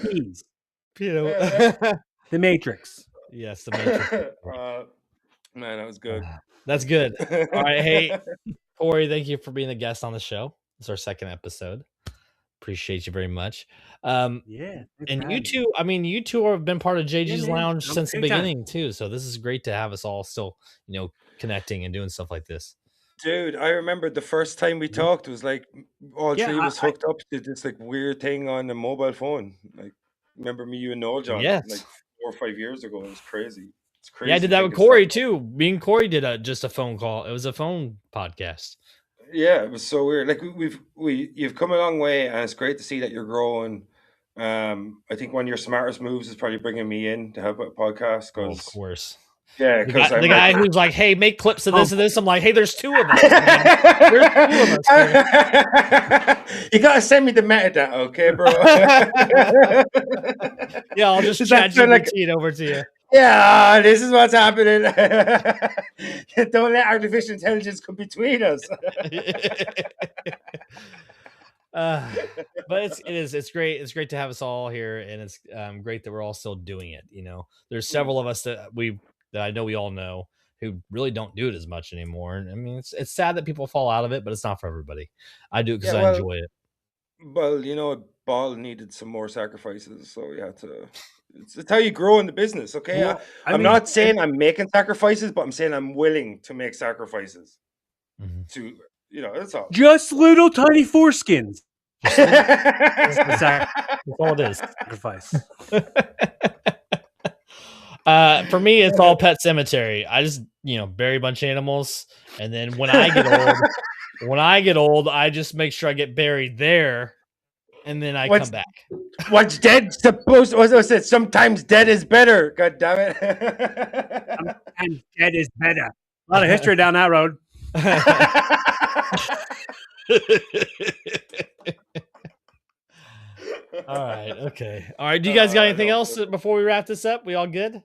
keys. The Matrix. Yes, the Matrix. Man, that was good. That's good. All right. Hey, Cory, thank you for being a guest on the show. It's our second episode. Appreciate you very much. Yeah. And you two, I mean, you two have been part of JG's man. Lounge since the Anytime. beginning too. So this is great to have us all still, connecting and doing stuff like this. Dude, I remember the first time we talked, it was like all three of us hooked up to this like weird thing on the mobile phone. Like, remember me, you, and Noel John, Yes. like 4 or 5 years ago. It was crazy. It's crazy. Yeah, I did that with Cory too. Me and Cory did just a phone call. It was a phone podcast. Yeah, it was so weird. Like you've come a long way, and it's great to see that you're growing. I think one of your smartest moves is probably bringing me in to help with a podcast. Oh, of course. Yeah, because the guy who's like, "Hey, make clips of this and this." I'm like, "Hey, there's 2 of us. There's 2 of us." You gotta send me the metadata, okay, bro? Yeah, I'll just chat GPT it over to you. Yeah, this is what's happening. Don't let artificial intelligence come between us. But it's great. It's great to have us all here, and it's great that we're all still doing it. There's several of us that I know we all know who really don't do it as much anymore. And I mean, it's sad that people fall out of it, but it's not for everybody. I do it because I enjoy it. Well, Ball needed some more sacrifices, so we had to. It's how you grow in the business, okay? Well, I'm not saying I'm making sacrifices, but I'm saying I'm willing to make sacrifices. To that's all. Just little tiny foreskins. That's all it is. Sacrifice. For me, it's all Pet Cemetery. I just bury a bunch of animals, and then when I get old, I just make sure I get buried there, and then I come back. What's dead supposed? What was it? Sometimes dead is better. God damn it! Sometimes dead is better. A lot of history down that road. All right. Okay. All right. Do you guys got anything else before we wrap this up? We all good?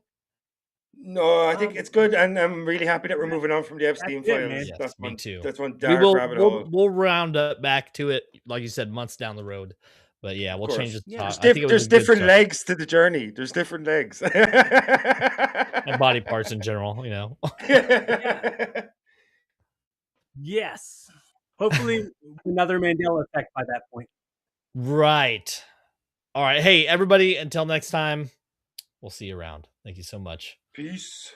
No, I think it's good, and I'm really happy that we're moving on from the Epstein files. Yes, me too. That's one dark rabbit hole. We'll round up back to it, like you said, months down the road. But yeah, we'll change the topic. There's different legs to the journey. There's different legs. And body parts in general, Yes. Hopefully another Mandela effect by that point. Right. All right. Hey, everybody, until next time, we'll see you around. Thank you so much. Peace.